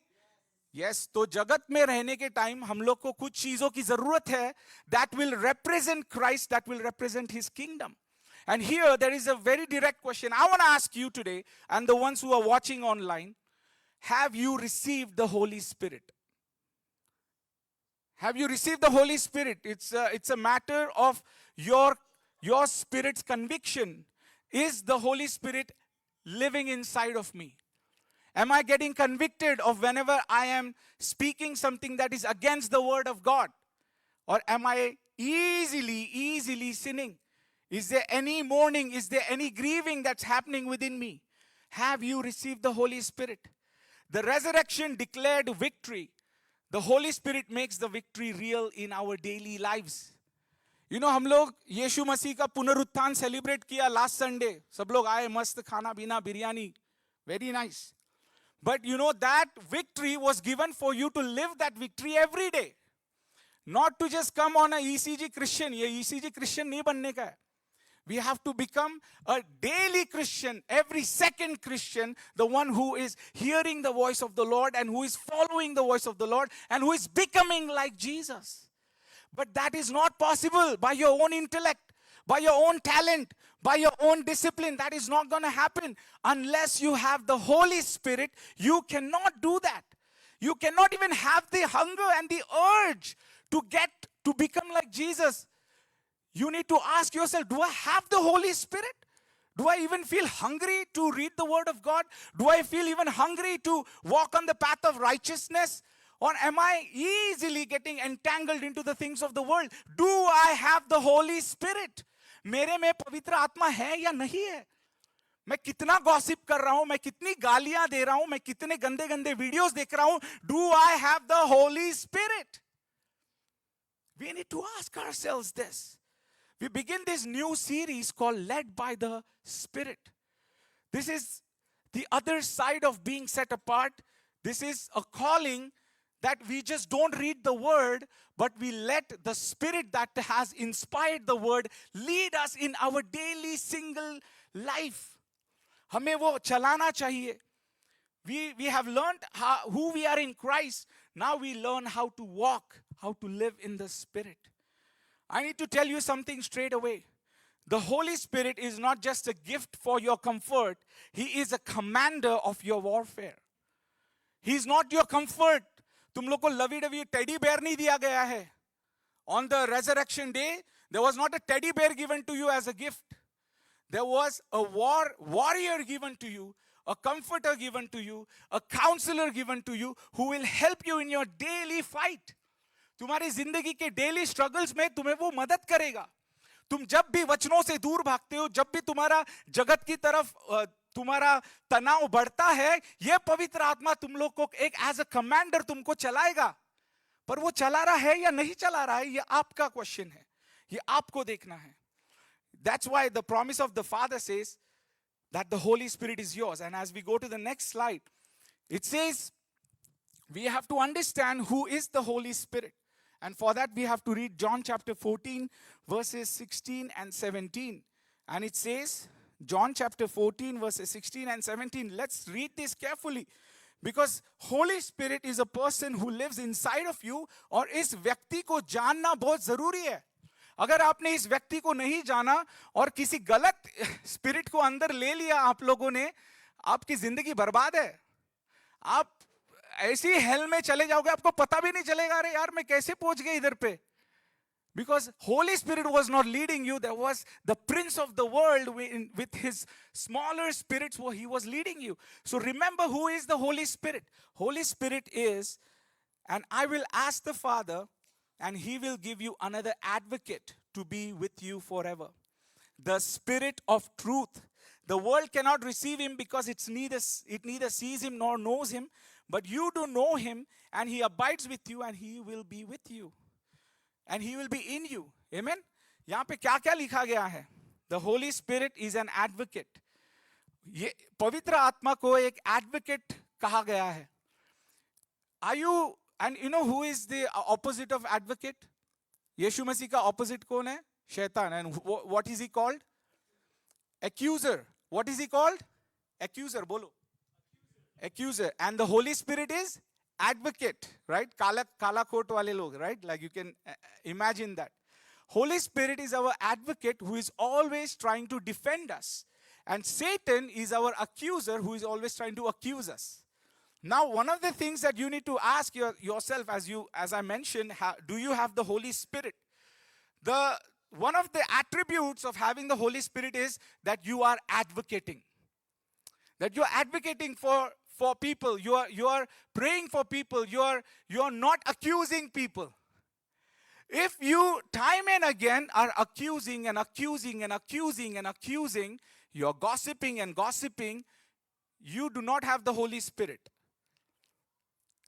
यस. तो जगत में रहने के टाइम हम लोग को कुछ चीजों की जरूरत है, that will represent Christ, that will represent His kingdom. And here there is a very direct question I want to ask you today, and the ones who are watching online. Have you received the Holy Spirit? Have you received the Holy Spirit? It's a matter of your spirit's conviction. Is the Holy Spirit living inside of me? Am I getting convicted of whenever I am speaking something that is against the word of God? Or am I easily sinning? Is there any mourning? Is there any grieving that's happening within me? Have you received the Holy Spirit? The resurrection declared victory. The Holy Spirit makes the victory real in our daily lives. You know, हम लोग यीशु मसीह का पुनरुत्थान celebrate किया last Sunday. सब लोग आए, मस्त खाना पीना, biryani. Very nice. But you know, that victory was given for you to live that victory every day. Not to just come on a ECG Christian. ये ECG Christian नहीं बनने का है. We have to become a daily Christian, every second Christian, the one who is hearing the voice of the Lord and who is following the voice of the Lord and who is becoming like Jesus. But that is not possible by your own intellect, by your own talent, by your own discipline. That is not going to happen unless you have the Holy Spirit. You cannot do that. You cannot even have the hunger and the urge to become like Jesus. You need to ask yourself, do I have the Holy Spirit? Do I even feel hungry to read the Word of God? Do I feel even hungry to walk on the path of righteousness? Or am I easily getting entangled into the things of the world? Do I have the Holy Spirit? मेरे में पवित्र आत्मा है या नहीं है? मैं कितना गॉसिप कर रहा हूं, मैं कितनी गालियां दे रहा हूं, मैं कितने गंदे गंदे वीडियोस देख रहा हूं? Do I have the Holy Spirit? We need to ask ourselves this. We begin this new series called Led by the Spirit. This is the other side of being set apart. This is a calling that we just don't read the word, but we let the Spirit that has inspired the word lead us in our daily single life. हमें वो चलाना चाहिए. We have learned who we are in Christ. Now we learn how to walk, how to live in the Spirit. I need to tell you something straight away. The Holy Spirit is not just a gift for your comfort, He is a commander of your warfare. He is not your comfort. तुम लोग को lovey dovey teddy bear नहीं दिया गया है. On the resurrection day, there was not a teddy bear given to you as a gift. There was a warrior given to you, a comforter given to you, a counselor given to you who will help you in your daily fight. तुम्हारी जिंदगी के daily struggles में तुम्हें वो मदद करेगा. तुम जब भी वचनों से दूर भागते हो, जब भी तुम्हारा जगत की तरफ तुम्हारा तनाव बढ़ता है, ये पवित्र आत्मा तुम लोग को एक एज अ कमांडर तुमको चलाएगा. पर वो चला रहा है या नहीं चला रहा है, ये आपका क्वेश्चन है, ये आपको देखना है. That's why the promise of the Father says that the Holy Spirit is yours. And as we go to the next slide, it says we have to understand who is the Holy Spirit. And for that we have to read John chapter 14 verses 16 and 17. And it says, John chapter 14 verses 16 and 17. Let's read this carefully. Because Holy Spirit is a person who lives inside of you, और इस व्यक्ति को जानना बहुत जरूरी है. अगर आपने इस व्यक्ति को नहीं जाना और किसी गलत स्पिरिट को अंदर ले लिया आप लोगों ने, आपकी जिंदगी बर्बाद है. आप ऐसी हेल में चले जाओगे, आपको पता भी नहीं चलेगा, अरे यार मैं कैसे पहुंच गया इधर पे. Because Holy Spirit was not leading you, there was the prince of the world with his smaller spirits where he was leading you. So remember who is the Holy Spirit. Holy Spirit is, and I will ask the Father, and He will give you another advocate to be with you forever. The Spirit of truth. The world cannot receive Him because it neither sees Him nor knows Him. But you do know Him, and He abides with you, and He will be with you. And He will be in you. Amen? यहाँ पे क्या क्या लिखा गया है? The Holy Spirit is an advocate. ये पवित्र आत्मा को एक advocate कहा गया है. Are you, and you know who is the opposite of advocate? यीशु मसीह का opposite कौन है? शैतान. And what is he called? Accuser. What is he called? Accuser. बोलो. Accuser. And the Holy Spirit is advocate, right? Kala coat wale log, right? Like you can imagine that. Holy Spirit is our advocate who is always trying to defend us. And Satan is our accuser who is always trying to accuse us. Now, one of the things that you need to ask yourself as I mentioned, do you have the Holy Spirit? One of the attributes of having the Holy Spirit is that you are advocating. That you are advocating for people. You are praying for people. You are not accusing people. If you time and again are accusing and accusing and accusing and accusing, you're gossiping and gossiping, you do not have the Holy Spirit.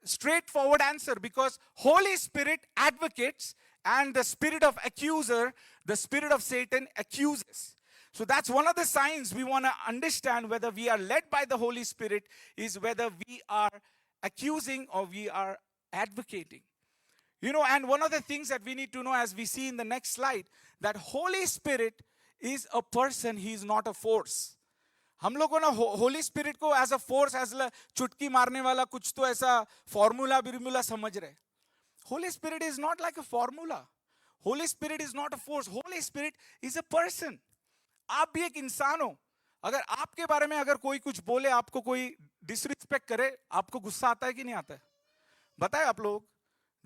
Straightforward answer, because Holy Spirit advocates and the spirit of accuser, the spirit of Satan accuses. So that's one of the signs we want to understand whether we are led by the Holy Spirit, is whether we are accusing or we are advocating. You know, and one of the things that we need to know, as we see in the next slide, that Holy Spirit is a person, He is not a force. हम लोगों ना Holi spirit को as a force, as चुटकी मारने वाला कुछ तो ऐसा फॉर्मूला बिर्मूला समझ रहे. Holi Spirit is not like a formula. Holi Spirit is not a force. Holi Spirit is a person. आप भी एक इंसान हो. अगर आपके बारे में अगर कोई कुछ बोले, आपको कोई डिसरिस्पेक्ट करे, आपको गुस्सा आता है कि नहीं आता है? बताए आप लोग.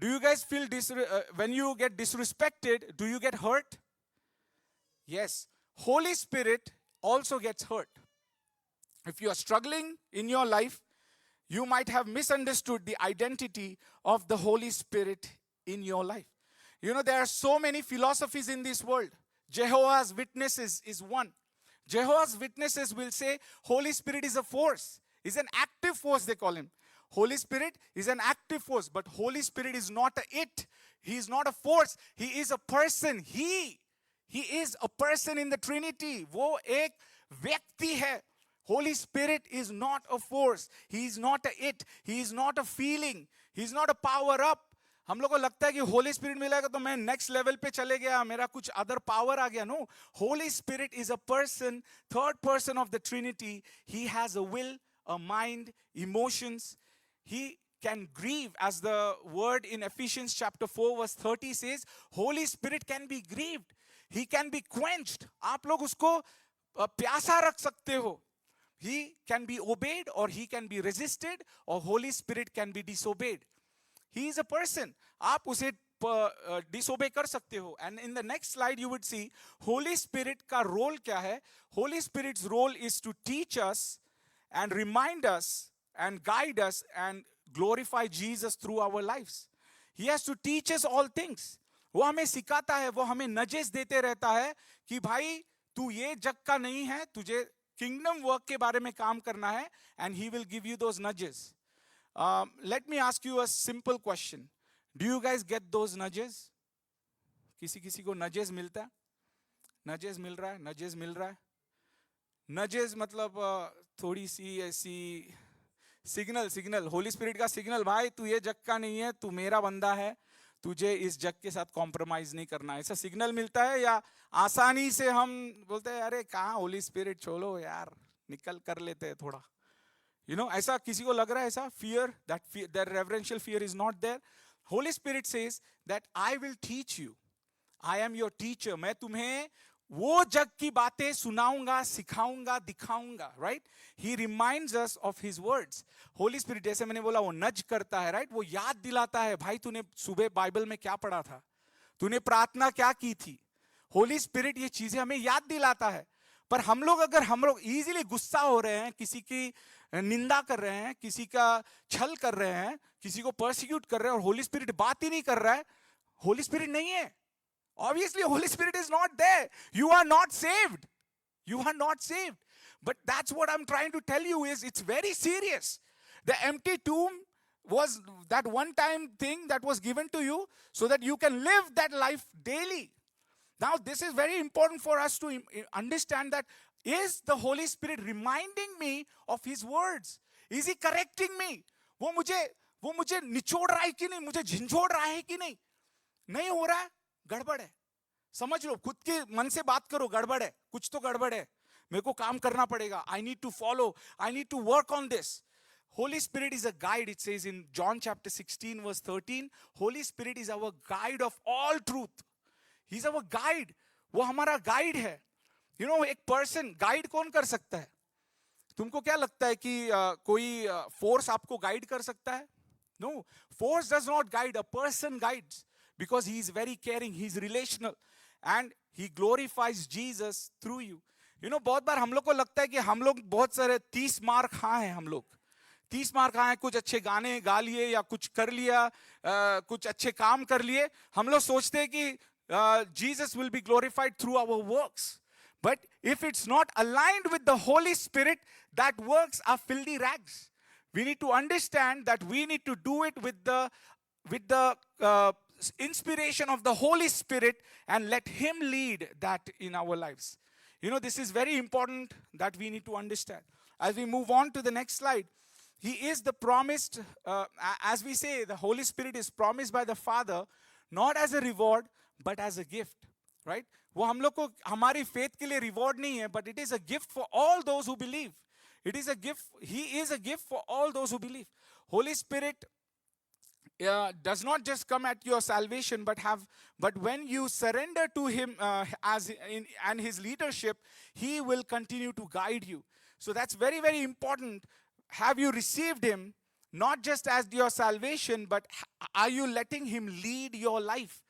Do you guys feel when you get disrespected, do you get hurt? Yes. Holy Spirit also gets hurt. If you are struggling in your life, you might have misunderstood the identity of the Holy Spirit in your life. You know, there are so many philosophies in this world. Jehovah's Witnesses is one. Jehovah's Witnesses will say Holy Spirit is a force. Is an active force, they call Him. Holy Spirit is an active force, but Holy Spirit is not it. He is not a force. He is a person. He is a person in the Trinity. वो एक व्यक्ति है. Holy Spirit is not a force. He is not a it. He is not a feeling. He is not a power up. हम लोग को लगता है कि होली स्पिरिट मिलेगा तो मैं नेक्स्ट लेवल पे चले गया, मेरा कुछ अदर पावर आ गया. No. Holy Spirit is a person, third person of the Trinity. He has a will, a mind, emotions. He can grieve, as the word in Ephesians chapter 4 verse 30 says, Holy Spirit can be grieved. He can be quenched. आप लोग उसको प्यासा रख सकते हो. He can be obeyed or he can be resisted, or Holy Spirit can be disobeyed. He is a person. आप उसे disobey कर सकते हो. And in the next slide you would see Holy Spirit का role क्या है. Holy Spirit's role is to teach us and remind us and guide us and glorify Jesus through our lives. He has to teach us all things. वो हमें सिखाता है, वो हमें nudges देते रहता है कि भाई तू ये जग का नहीं है, तुझे किंगडम वर्क के बारे में काम करना है, and he will give you those nudges. Let me ask you a simple question. Do you guys get those nudges? किसी को nudges मिलता है? Nudges मिल रहा है? Nudges मिल रहा है? Nudges मतलब थोड़ी सी ऐसी सिग्नल, होली स्पिरिट का सिग्नल, भाई तू ये जग का नहीं है, तू मेरा बंदा है, तुझे इस जग के साथ कॉम्प्रोमाइज नहीं करना है. ऐसा सिग्नल मिलता है, या आसानी से हम बोलते हैं अरे कहाँ होली स्पिरिट, छोड़ो यार, निकल कर लेते हैं थोड़ा. ऐसा किसी को लग रहा है ऐसा? That reverential fear is not there. Holy Spirit says that I will teach you. I am your teacher. मैं तुम्हें वो जग की बातें सुनाऊंगा, सिखाऊंगा, दिखाऊंगा. Right? He reminds us of his words. Holy Spirit, जैसे मैंने बोला, वो नज करता है. Right? वो याद दिलाता है, भाई तूने सुबह बाइबल में क्या पढ़ा था, तूने प्रार्थना क्या की थी. Holy Spirit ये चीजें हमें याद दिलाता है. पर हम लोग इजीली गुस्सा हो रहे हैं, किसी की निंदा कर रहे हैं, किसी का छल कर रहे हैं, किसी को परसिक्यूट कर रहे हैं, और होली स्पिरिट बात ही नहीं कर रहा है, होली स्पिरिट नहीं है. Obviously Holy Spirit is not there. You are not saved. You are not saved. But that's what I'm trying to tell you is it's very serious. The empty tomb was that one time thing that was given to you so that you can live that life daily. Now this is very important for us to understand that is the Holy Spirit reminding me of his words? Is he correcting me? वो मुझे निचोड़ रहा है कि नहीं, मुझे झिंझोड़ रहा है कि नहीं? नहीं हो रहा है, गड़बड़ है. समझ लो, खुद के मन से बात करो, गड़बड़ है, कुछ तो गड़बड़ है, मेरे को काम करना पड़ेगा. I need to follow, I need to work on this. Holy Spirit is a guide. It says in John chapter 16 verse 13, Holy Spirit is our guide of all truth. He's our guide. वो हमारा guide है. एक person guide कौन कर सकता है? तुमको क्या लगता है कि कोई फोर्स आपको गाइड कर सकता है? No, force does not guide. A person guides because he is very caring, he is relational, and he glorifies Jesus through you. बहुत बार हम लोग को लगता है कि हम लोग बहुत सारे 30 मार खाए हैं. हम लोग 30 मार खाए हैं, कुछ अच्छे गाने गा लिए या कुछ कर लिया, कुछ अच्छे काम कर लिए. हम लोग सोचते हैं कि Jesus will be glorified through our works. But if it's not aligned with the Holy Spirit, that works are filthy rags. We need to understand that we need to do it with the inspiration of the Holy Spirit and let him lead that in our lives. This is very important that we need to understand. As we move on to the next slide, he is the promised, as we say, the Holy Spirit is promised by the Father, not as a reward, but as a gift. Right? वो हम लोग को हमारी faith के लिए reward नहीं है, but it is a gift for all those who believe. It is a gift. He is a gift for all those who believe. Holy Spirit does not just come at your salvation, but when you surrender to him and his leadership, he will continue to guide you. So that's very, very important. Have you received him not just as your salvation, but are you letting him lead your life?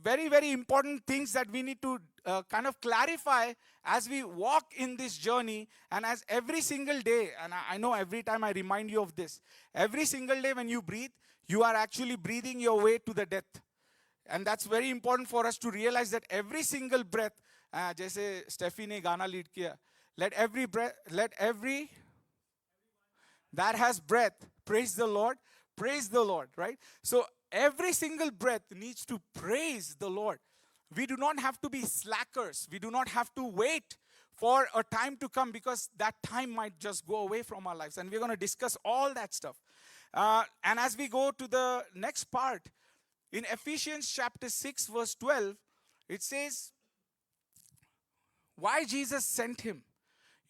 Very, very important things that we need to kind of clarify as we walk in this journey, and as every single day, and I know every time I remind you of this, every single day when you breathe, you are actually breathing your way to the death. And that's very important for us to realize that every single breath, जैसे Steffi ने गाना lead किया, let every that has breath praise the Lord, right? So every single breath needs to praise the Lord. We do not have to be slackers. We do not have to wait for a time to come, because that time might just go away from our lives. And we're going to discuss all that stuff. And as we go to the next part, in Ephesians chapter 6 verse 12, it says, why Jesus sent him.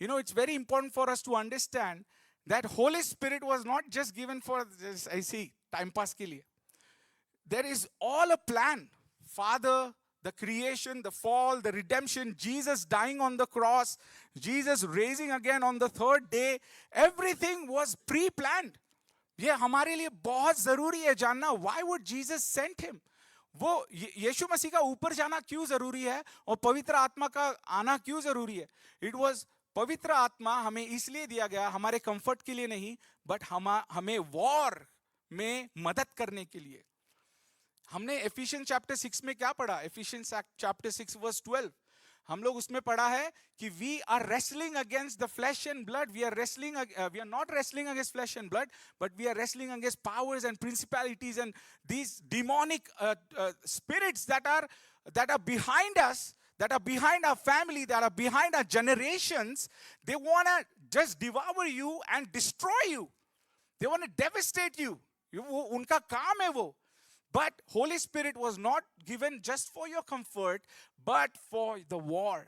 It's very important for us to understand that Holy Spirit was not just given for just, I see, time pass ke liye. There is all a plan. Father, the creation, the fall, the redemption, Jesus dying on the cross, Jesus raising again on the third day, everything was pre-planned. ये हमारे लिए बहुत जरूरी है जानना. Why would Jesus send him? वो यीशु मसीह का ऊपर जाना क्यों जरूरी है और पवित्र आत्मा का आना क्यों जरूरी है? It was पवित्र आत्मा हमें इसलिए दिया गया, हमारे कंफर्ट के लिए नहीं, बट हमें वॉर में मदद करने के लिए. हमने एफिशिएंस चैप्टर 6 में क्या पढ़ा? Ephesians chapter 6 verse 12. हम लोग उसमें पढ़ा है कि we are wrestling against the flesh and blood. We are not wrestling against flesh and blood, but we are wrestling against powers and principalities and these demonic spirits that are behind us, that are behind our family, that are behind our generations. They want to just devour you and destroy you. They want to devastate you. उनका काम है वो. But Holy Spirit was not given just for your comfort, but for the war.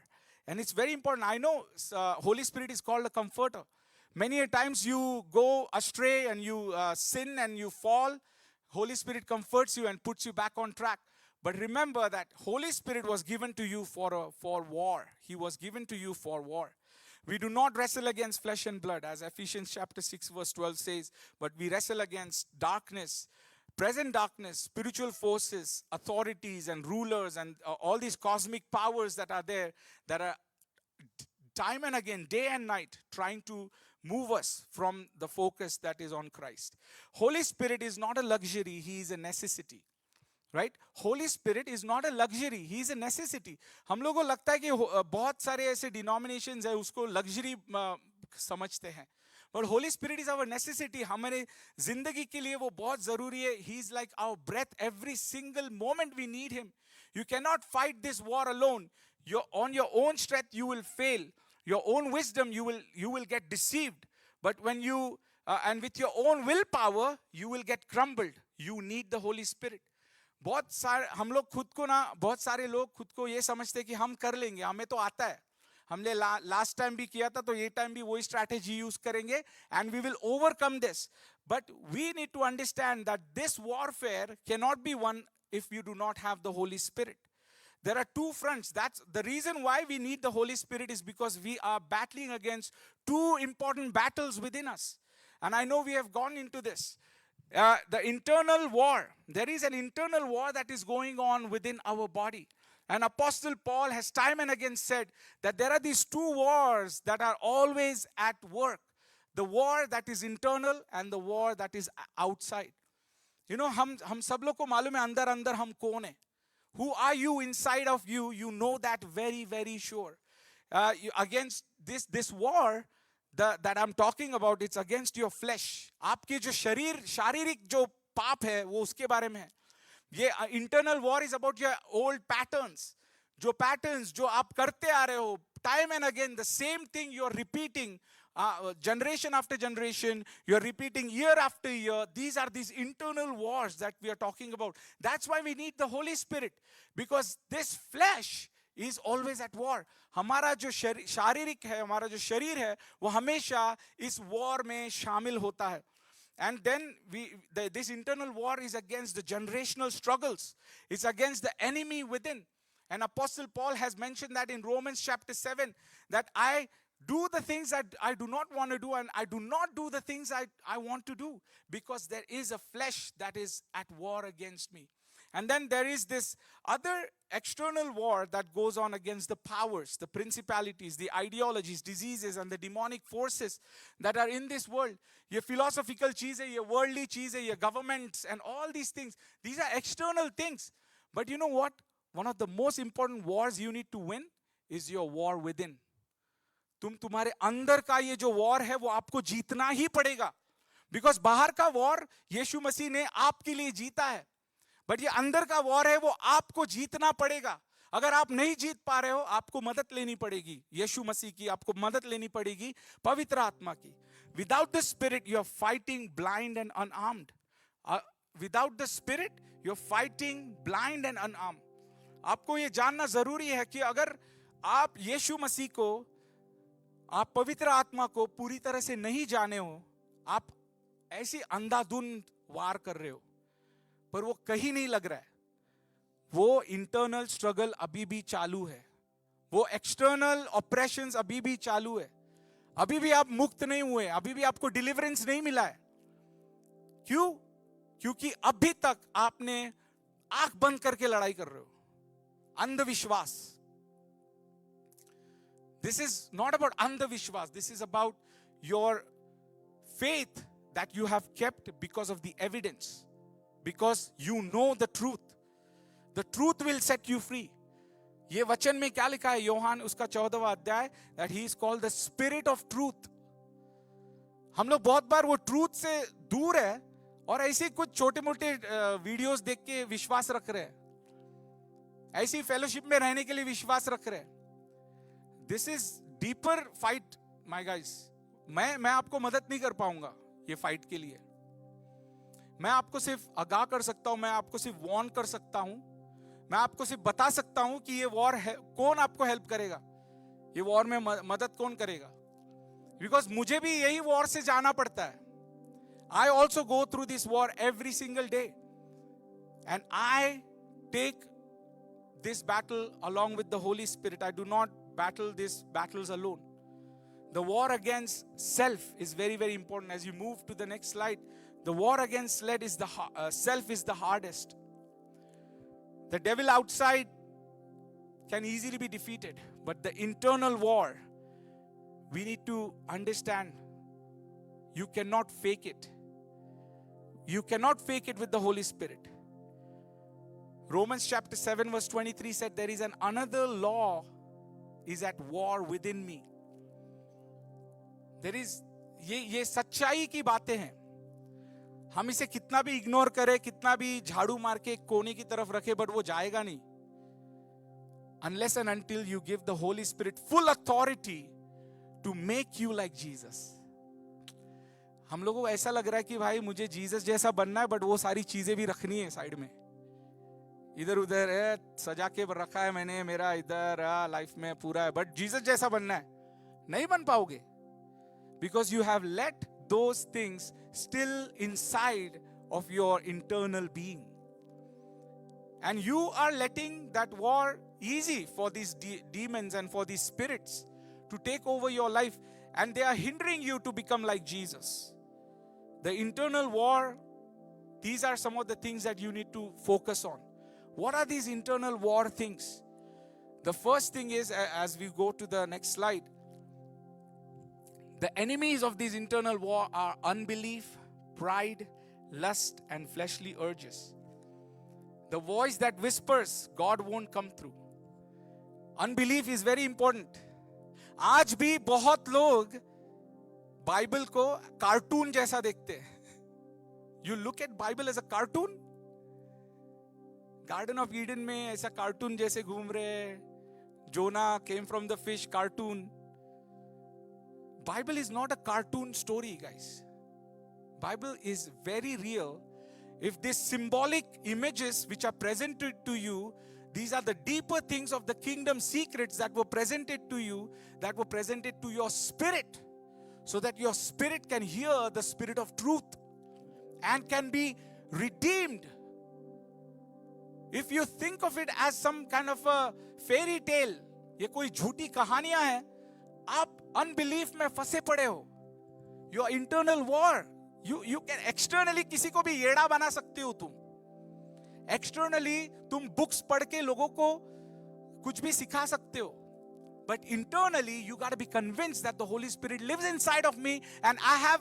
And it's very important. I know Holy Spirit is called a comforter. Many a times you go astray and you sin and you fall. Holy Spirit comforts you and puts you back on track. But remember that Holy Spirit was given to you for war. He was given to you for war. We do not wrestle against flesh and blood, as Ephesians chapter 6 verse 12 says, but we wrestle against darkness, present darkness, spiritual forces, authorities and rulers and all these cosmic powers that are there, that are time and again, day and night, trying to move us from the focus that is on Christ. Holy Spirit is not a luxury, He is a necessity. Right? Holy Spirit is not a luxury, He is a necessity. हम लोगों को लगता है कि बहुत सारे ऐसे denominations है उसको luxury समझते हैं. But Holy Spirit is our necessity. हमारे जिंदगी के लिए वो बहुत जरूरी है. He is like our breath. Every single moment we need Him. You cannot fight this war alone. On your own strength you will fail. Your own wisdom you will get deceived. But when you and with your own willpower you will get crumbled. You need the Holy Spirit. बहुत सारे लोग खुद को ये समझते कि हम कर लेंगे, हमें तो आता है. हमने लास्ट टाइम भी किया था तो ये टाइम भी वही स्ट्रैटेजी यूज करेंगे and we will overcome this. But we need to understand that this warfare cannot be won if you do not have the Holy Spirit. There are two fronts. That's the reason why we need the Holy Spirit, is because we are battling against two important battles within us. And I know we have gone into this. The internal war. There is an internal war that is going on within our body. And Apostle Paul has time and again said that there are these two wars that are always at work. The war that is internal and the war that is outside. You know, हम सब लोग को मालूम है अंदर अंदर हम कौन है. Who are you inside of you? You know that very, very sure. Against this war that I'm talking about, it's against your flesh. आपके जो शारीरिक जो पाप है वो उसके बारे में है. ये internal war is about your old patterns. जो patterns जो आप करते आ रहे हो, time and again the same thing you're repeating, generation after generation, you're repeating year after year. These are these internal wars that we are talking about. That's why we need the Holy Spirit, because this flesh is always at war. हमारा जो शारीरिक है, हमारा जो शरीर है, वो हमेशा इस war में शामिल होता है. And then this internal war is against the generational struggles. It's against the enemy within. And Apostle Paul has mentioned that in Romans chapter 7, that I do the things that I do not want to do, and I do not do the things I want to do, because there is a flesh that is at war against me. And then there is this other external war that goes on against the powers, the principalities, the ideologies, diseases, and the demonic forces that are in this world. Your philosophical cheese, your worldly cheese, your governments, and all these things. These are external things. But you know what? One of the most important wars you need to win is your war within. तुम्हारे अंदर का ये जो war है वो आपको जीतना ही पड़ेगा. Because बाहर का war यीशु मसीह ने आपके लिए जीता है. बट ये अंदर का वॉर है वो आपको जीतना पड़ेगा. अगर आप नहीं जीत पा रहे हो, आपको मदद लेनी पड़ेगी यीशु मसीह की, आपको मदद लेनी पड़ेगी पवित्र आत्मा की. Without the Spirit, you are fighting blind and unarmed. Without the Spirit, you are fighting blind and unarmed. आपको ये जानना जरूरी है कि अगर आप यीशु मसीह को, आप पवित्र आत्मा को पूरी तरह से नहीं जाने हो, आप ऐसी अंधाधुंध वार कर रहे हो, पर वो कहीं नहीं लग रहा है. वो इंटरनल स्ट्रगल अभी भी चालू है. वो एक्सटर्नल ऑपरेशंस अभी भी चालू है. अभी भी आप मुक्त नहीं हुए, अभी भी आपको डिलीवरेंस नहीं मिला है. क्यों? क्योंकि अभी तक आपने आंख बंद करके लड़ाई कर रहे हो. अंधविश्वास. This is not about अंधविश्वास. This is about your faith that you have kept because of the evidence. Because you know the truth. The truth will set you free. ये वचन में क्या लिखा है? योहान उसका 14वां अध्याय, that he is called the spirit of truth. हम लोग बहुत बार वो ट्रूथ से दूर है और ऐसे कुछ छोटे मोटे वीडियोस देख के विश्वास रख रहे हैं. ऐसी फेलोशिप में रहने के लिए विश्वास रख रहे हैं. This is deeper fight my guys. मैं आपको मदद नहीं कर पाऊंगा ये फाइट के लिए. मैं आपको सिर्फ आगाह कर सकता हूं, मैं आपको सिर्फ वार्न कर सकता हूं, मैं आपको सिर्फ बता सकता हूं कि ये वॉर है, कौन आपको हेल्प करेगा, ये वॉर में मदद कौन करेगा. बिकॉज मुझे भी यही वॉर से जाना पड़ता है. I also go through this war every single day. And I take this battle along with the Holy Spirit. I do not battle these battles alone. The war against self is very, very important. As you move to the next slide, the war against self is the hardest. The devil outside can easily be defeated. But the internal war, we need to understand, you cannot fake it. You cannot fake it with the Holy Spirit. Romans chapter 7 verse 23 said, there is another law is at war within me. There is, ये सच्चाई की बातें हैं. हम इसे कितना भी ignore करें, कितना भी झाड़ू मार के कोने की तरफ रखे, बट वो जाएगा नहीं. Unless and until you give the Holy Spirit full authority to make you like Jesus. हम लोगों को ऐसा लग रहा है कि भाई मुझे जीसस जैसा बनना है, बट वो सारी चीजें भी रखनी है साइड में. इधर उधर है, सजा के रखा है मैंने, मेरा इधर लाइफ में पूरा है, बट जीसस जैसा बनना है, नहीं बन पाओगे. Because you have let those things still inside of your internal being. And you are letting that war easy for these demons and for these spirits to take over your life, and they are hindering you to become like Jesus. The internal war, these are some of the things that you need to focus on. What are these internal war things? The first thing is, as we go to the next slide, the enemies of these internal war are unbelief, pride, lust, and fleshly urges. The voice that whispers God won't come through. Unbelief is very important. आज भी बहुत लोग Bible को cartoon जैसा देखते हैं. You look at Bible as a cartoon. Garden of Eden में ऐसा कार्टून जैसे घूम रहे हैं. जोना came from the fish, cartoon. Bible is not a cartoon story, guys. Bible is very real. If these symbolic images which are presented to you, these are the deeper things of the kingdom secrets that were presented to you, that were presented to your spirit, so that your spirit can hear the spirit of truth and can be redeemed. If you think of it as some kind of a fairy tale, ये कोई झूठी कहानियां हैं, आप unbelief में फंसे पड़े हो. Your internal war, you can externally किसी को भी येड़ा बना सकते हो तुम. एक्सटर्नली तुम बुक्स पढ़ के लोगों को कुछ भी सिखा सकते हो, but internally you got to be convinced that the Holy Spirit lives inside of me and I have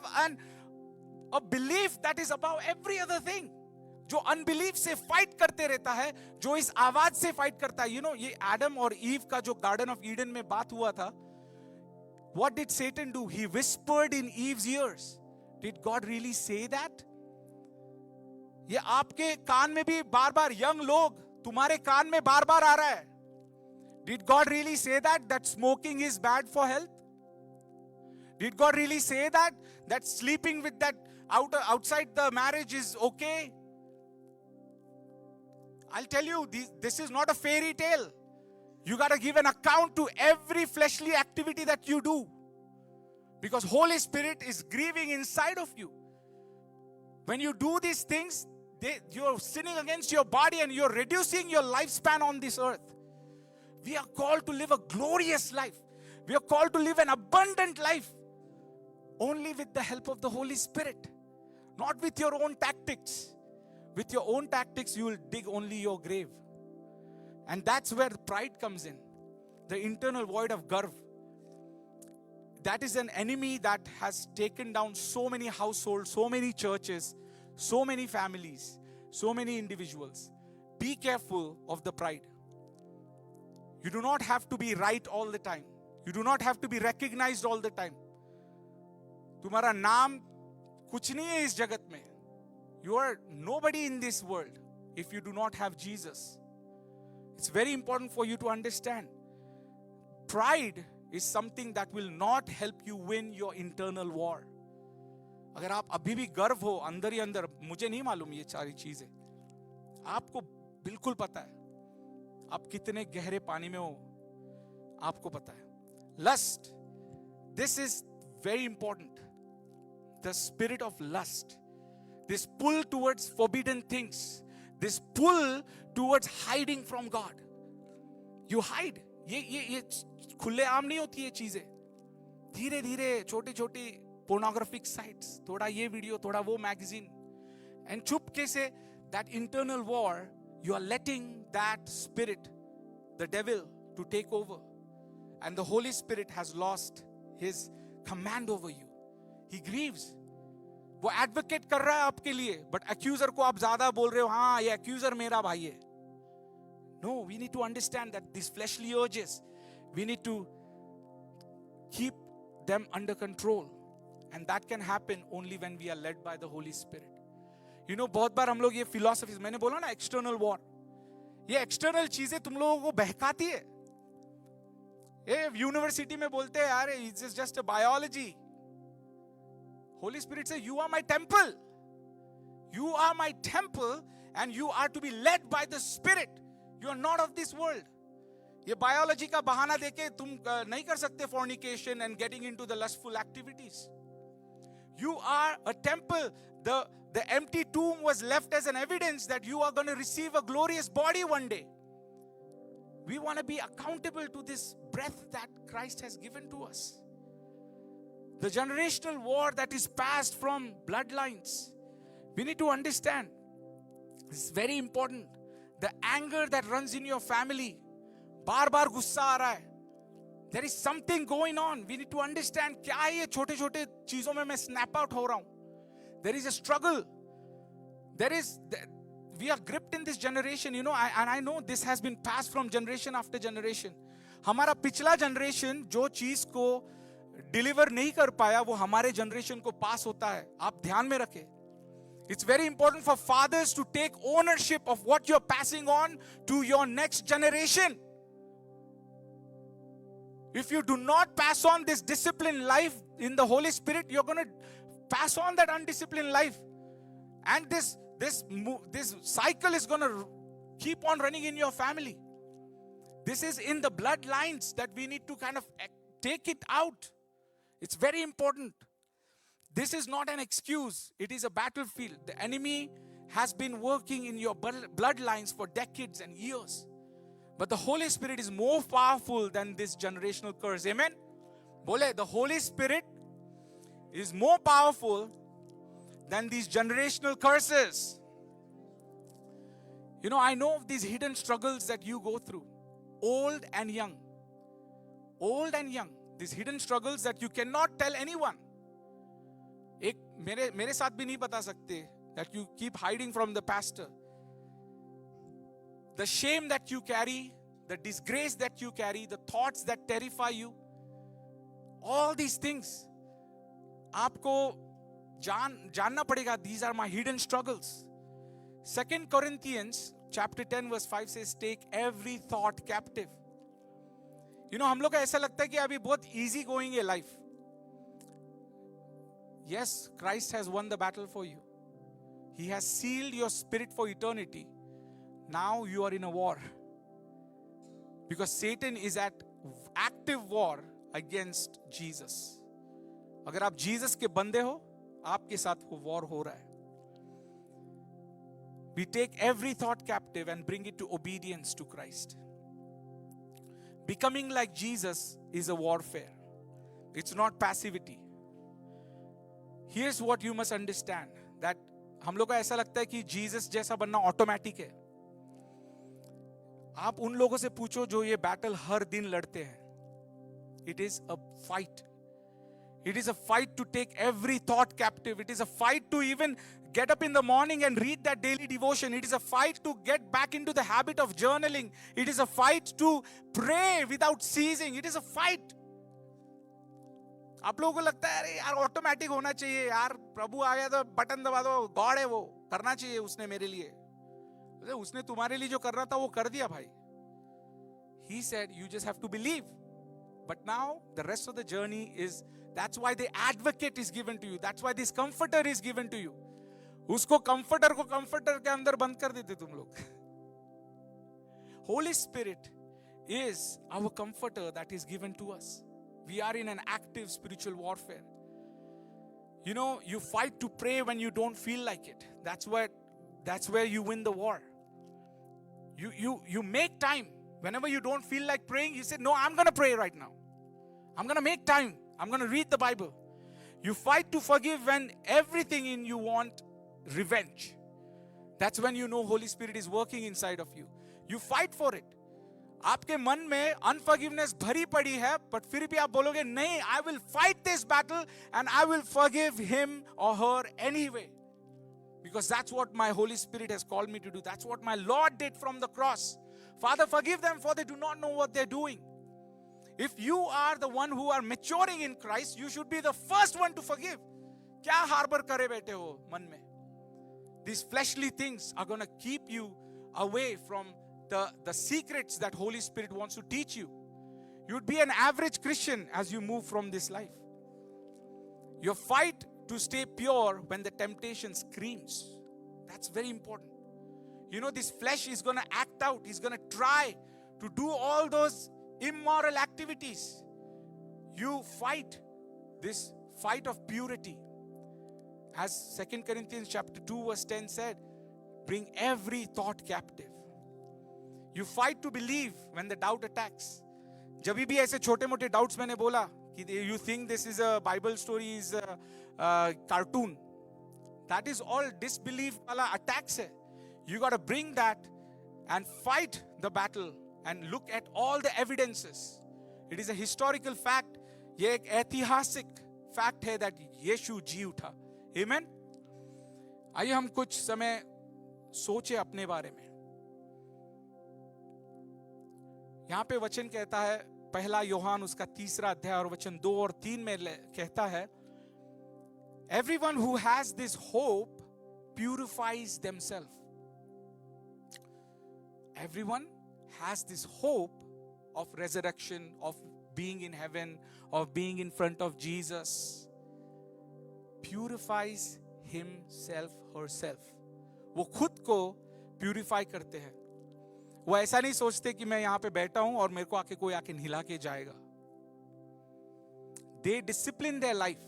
a belief that is about every other thing. जो अनबिलीफ से फाइट करते रहता है, जो इस आवाज से फाइट करता है. यू नो, ये एडम और ईव का जो गार्डन ऑफ ईडन में बात हुआ था, what did Satan do? He whispered in Eve's ears. Did God really say that? ये आपके कान में भी बार बार, यंग लोग तुम्हारे कान में बार बार आ रहा है. Did God really say that smoking is bad for health? Did God really say that sleeping with that outside the marriage is okay? I'll tell you, this is not a fairy tale. You got to give an account to every fleshly activity that you do. Because Holy Spirit is grieving inside of you. When you do these things, you're sinning against your body and you're reducing your lifespan on this earth. We are called to live a glorious life. We are called to live an abundant life. Only with the help of the Holy Spirit. Not with your own tactics. With your own tactics, you will dig only your grave. And that's where pride comes in. The internal void of Garv. That is an enemy that has taken down so many households, so many churches, so many families, so many individuals. Be careful of the pride. You do not have to be right all the time. You do not have to be recognized all the time. तुम्हारा नाम कुछ नहीं है इस जगत में. You are nobody in this world if you do not have Jesus. It's very important for you to understand. Pride is something that will not help you win your internal war. अगर आप अभी भी गर्व हो अंदर ही अंदर, मुझे नहीं मालूम ये सारी चीजें, आपको बिल्कुल पता है आप कितने गहरे पानी में हो, आपको पता है. Lust, this is very important. The spirit of lust, this pull towards forbidden things, this pull towards hiding from God. You hide. ये खुले आम नहीं होती ये चीजें. धीरे धीरे छोटी छोटी pornographic sites, थोड़ा ये वीडियो, थोड़ा वो मैगजीन, and चुपके से that internal war, you are letting that spirit, the devil, to take over, and the Holy Spirit has lost his command over you. He grieves. वो advocate कर रहा है आपके लिए, but accuser को आप ज्यादा बोल रहे हो, हाँ ये accuser मेरा भाई है. No, we need to understand that these fleshly urges, we need to keep them under control. And that can happen only when we are led by the Holy Spirit. You know, बहुत बार हम लोग ये philosophies, मैंने बोला ना external war, ये external चीजें तुम लोगों को बहकाती है. ये यूनिवर्सिटी में बोलते हैं यार it's just a biology. Holy Spirit says you are my temple. You are my temple and you are to be led by the Spirit. You are not of this world. ये biology का बहाना देके तुम नहीं कर सकते fornication and getting into the lustful activities. You are a temple. The empty tomb was left as an evidence that you are going to receive a glorious body one day. We want to be accountable to this breath that Christ has given to us. The generational war that is passed from bloodlines. We need to understand. This is very important. The anger that runs in your family. बार-बार गुस्सा आ रहा है. There is something going on. We need to understand क्या है ये छोटे-छोटे चीजों में मैं snap out हो रहा हूँ. There is a struggle. We are gripped in this generation, you know, and I know this has been passed from generation after generation. हमारा पिछला generation जो चीज को deliver नहीं कर पाया वो हमारे generation को pass होता है. आप ध्यान में रखें. It's very important for fathers to take ownership of what you're passing on to your next generation. If you do not pass on this disciplined life in the Holy Spirit, you're going to pass on that undisciplined life. And this cycle is going to keep on running in your family. This is in the bloodlines that we need to kind of take it out. It's very important. This is not an excuse. It is a battlefield. The enemy has been working in your bloodlines for decades and years. But the Holy Spirit is more powerful than this generational curse. Amen? Bole, the Holy Spirit is more powerful than these generational curses. You know, I know of these hidden struggles that you go through. Old and young. Old and young. These hidden struggles that you cannot tell anyone. एक मेरे साथ भी नहीं बता सकते, that you keep hiding from the pastor. The shame that you carry, the disgrace that you carry, the thoughts that terrify you, all these things, आपको जानना पड़ेगा. These are my hidden struggles. 2 Corinthians chapter 10 verse 5 says, take every thought captive. You know, हम लोग का ऐसा लगता है कि अभी बहुत easy going है life. Yes, Christ has won the battle for you. He has sealed your spirit for eternity. Now you are in a war. Because Satan is at active war against Jesus. अगर आप Jesus के बंदे हो, आपके साथ वो war हो रहा है. We take every thought captive and bring it to obedience to Christ. Becoming like Jesus is a warfare. It's not passivity. Here's what you must understand, that हम लोग को ऐसा लगता है कि जीसस जैसा बनना ऑटोमेटिक है. आप उन लोगों से पूछो जो ये बैटल हर दिन लड़ते हैं. It is a fight. It is a fight to take every thought captive. It is a fight to even get up in the morning and read that daily devotion. It is a fight to get back into the habit of journaling. It is a fight to pray without ceasing. It is a fight. आप लोगों को लगता है अरे यार automatic होना चाहिए यार, प्रभु आ गया तो बटन दबा दो, गॉड है वो, करना चाहिए उसने मेरे लिए. उसने तुम्हारे लिए जो करना था वो कर दिया भाई. He said you just have to believe. But now the rest of the journey is, that's why the advocate is given to you. That's why this comforter is given to you. उसको comforter को comforter के अंदर बंद कर देते तुम लोग. Holy Spirit is our comforter that is given to us. We are in an active spiritual warfare. You know, you fight to pray when you don't feel like it. That's where you win the war. You make time. Whenever you don't feel like praying, you say, no, I'm going to pray right now. I'm going to make time. I'm going to read the Bible. You fight to forgive when everything in you want revenge. That's when you know Holy Spirit is working inside of you. You fight for it. आपके मन में अनफॉरगिवनेस भरी पड़ी है, but फिर भी आप बोलोगे नहीं, I will fight this battle and I will forgive him or her anyway. Because that's what my Holy Spirit has called me to do. That's what my Lord did from the cross. Father, forgive them for they do not know what they're doing. If you are the one who are maturing in Christ, you should be the first one to forgive. क्या harbor करे बैठे हो मन में? These fleshly things are going to keep you away from the secrets that Holy Spirit wants to teach you. You'd be an average Christian as you move from this life. Your fight to stay pure when the temptation screams. That's very important. You know, this flesh is going to act out. He's going to try to do all those immoral activities. You fight this fight of purity. As 2 Corinthians chapter 2 verse 10 said, bring every thought captive. You fight to believe when the doubt attacks. जब भी ऐसे छोटे मोटे doubts मैंने बोला कि you think this is a Bible story, is a cartoon. That is all disbelief वाला attacks है. You got to bring that and fight the battle and look at all the evidences. It is a historical fact. ये एक ऐतिहासिक fact है that यीशु जी उठा. Amen. आइए हम कुछ समय सोचे अपने बारे में. यहाँ पे वचन कहता है, पहला यूहन्ना उसका 3 अध्याय और वचन 2 और 3 में कहता है, everyone who has this hope purifies themselves. Everyone has this hope of resurrection, of being in heaven, of being in front of Jesus. Purifies himself, herself. वो खुद को प्यूरिफाई करते हैं. वो ऐसा नहीं सोचते कि मैं यहां पे बैठा हूं और मेरे को आके कोई आके हिला के जाएगा. They discipline their life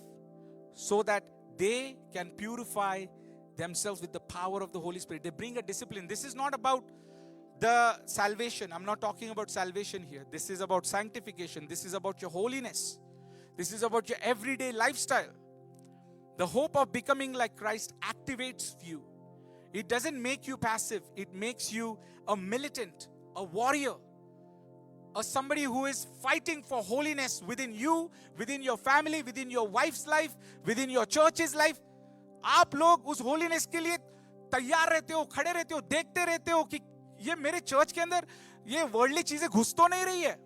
so that they can purify themselves with the power of the Holy Spirit. They bring a discipline. This is not about the salvation. I'm not talking about salvation here. This is about sanctification. This is about your holiness. This is about your everyday lifestyle. The hope of becoming like Christ activates you. It doesn't make you passive. It makes you a militant, a warrior, or somebody who is fighting for holiness within you, within your family, within your wife's life, within your church's life. आप लोग उस holiness के लिए तैयार रहते हो, खड़े रहते हो, देखते रहते हो कि ये मेरे चर्च के अंदर ये वर्ल्डली चीजें घुस तो नहीं रही है.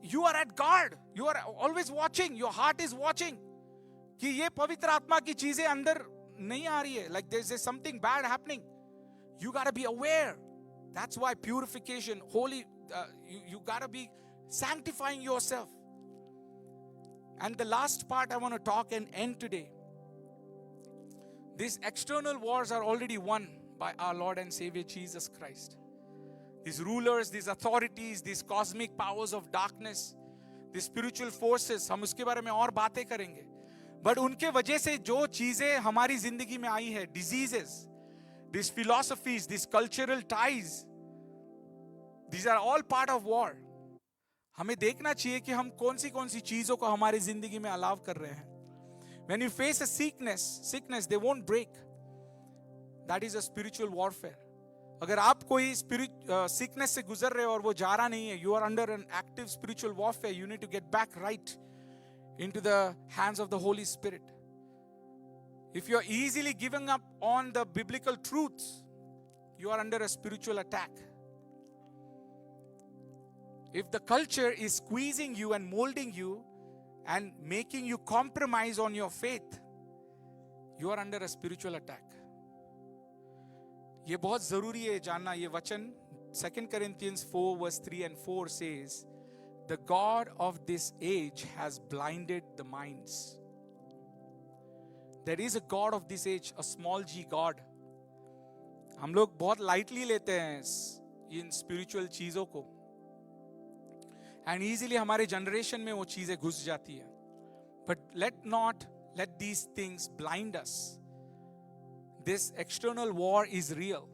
You are at guard. You are always watching. Your heart is watching. कि ये पवित्र आत्मा की चीजें अंदर नहीं आ रही है. Like there's something bad happening. You got to be aware. That's why purification, holy, you got to be sanctifying yourself. And the last part I want to talk and end today. These external wars are already won by our Lord and Savior Jesus Christ. These rulers, these authorities, these cosmic powers of darkness, the spiritual forces, हम उसके बारे में और बातें करेंगे. But उनके वजह से जो चीजें हमारी जिंदगी में आई है, diseases, this philosophies, this cultural ties, these are all part of war. हमें देखना चाहिए कि हम कौन सी चीजों को हमारी जिंदगी में अलाव कर रहे हैं. When you face a sickness, they won't break. That is a spiritual warfare. अगर आप कोई sickness से गुजर रहे हो और वो जा रहा नहीं है, you are under an active spiritual warfare. You need to get back right into the hands of the Holy Spirit. If you are easily giving up on the biblical truths, you are under a spiritual attack. If the culture is squeezing you and molding you and making you compromise on your faith, you are under a spiritual attack. ये बहुत जरूरी है जानना. ये वचन 2 Corinthians 4 verse 3 and 4 says, the God of this age has blinded the minds. There is a God of this age, a small g God. हम लोग बहुत lightly लेते हैं इन spiritual चीजों को, and easily हमारे generation में वो चीजें घुस जाती है. But let these things blind us. This external war is real.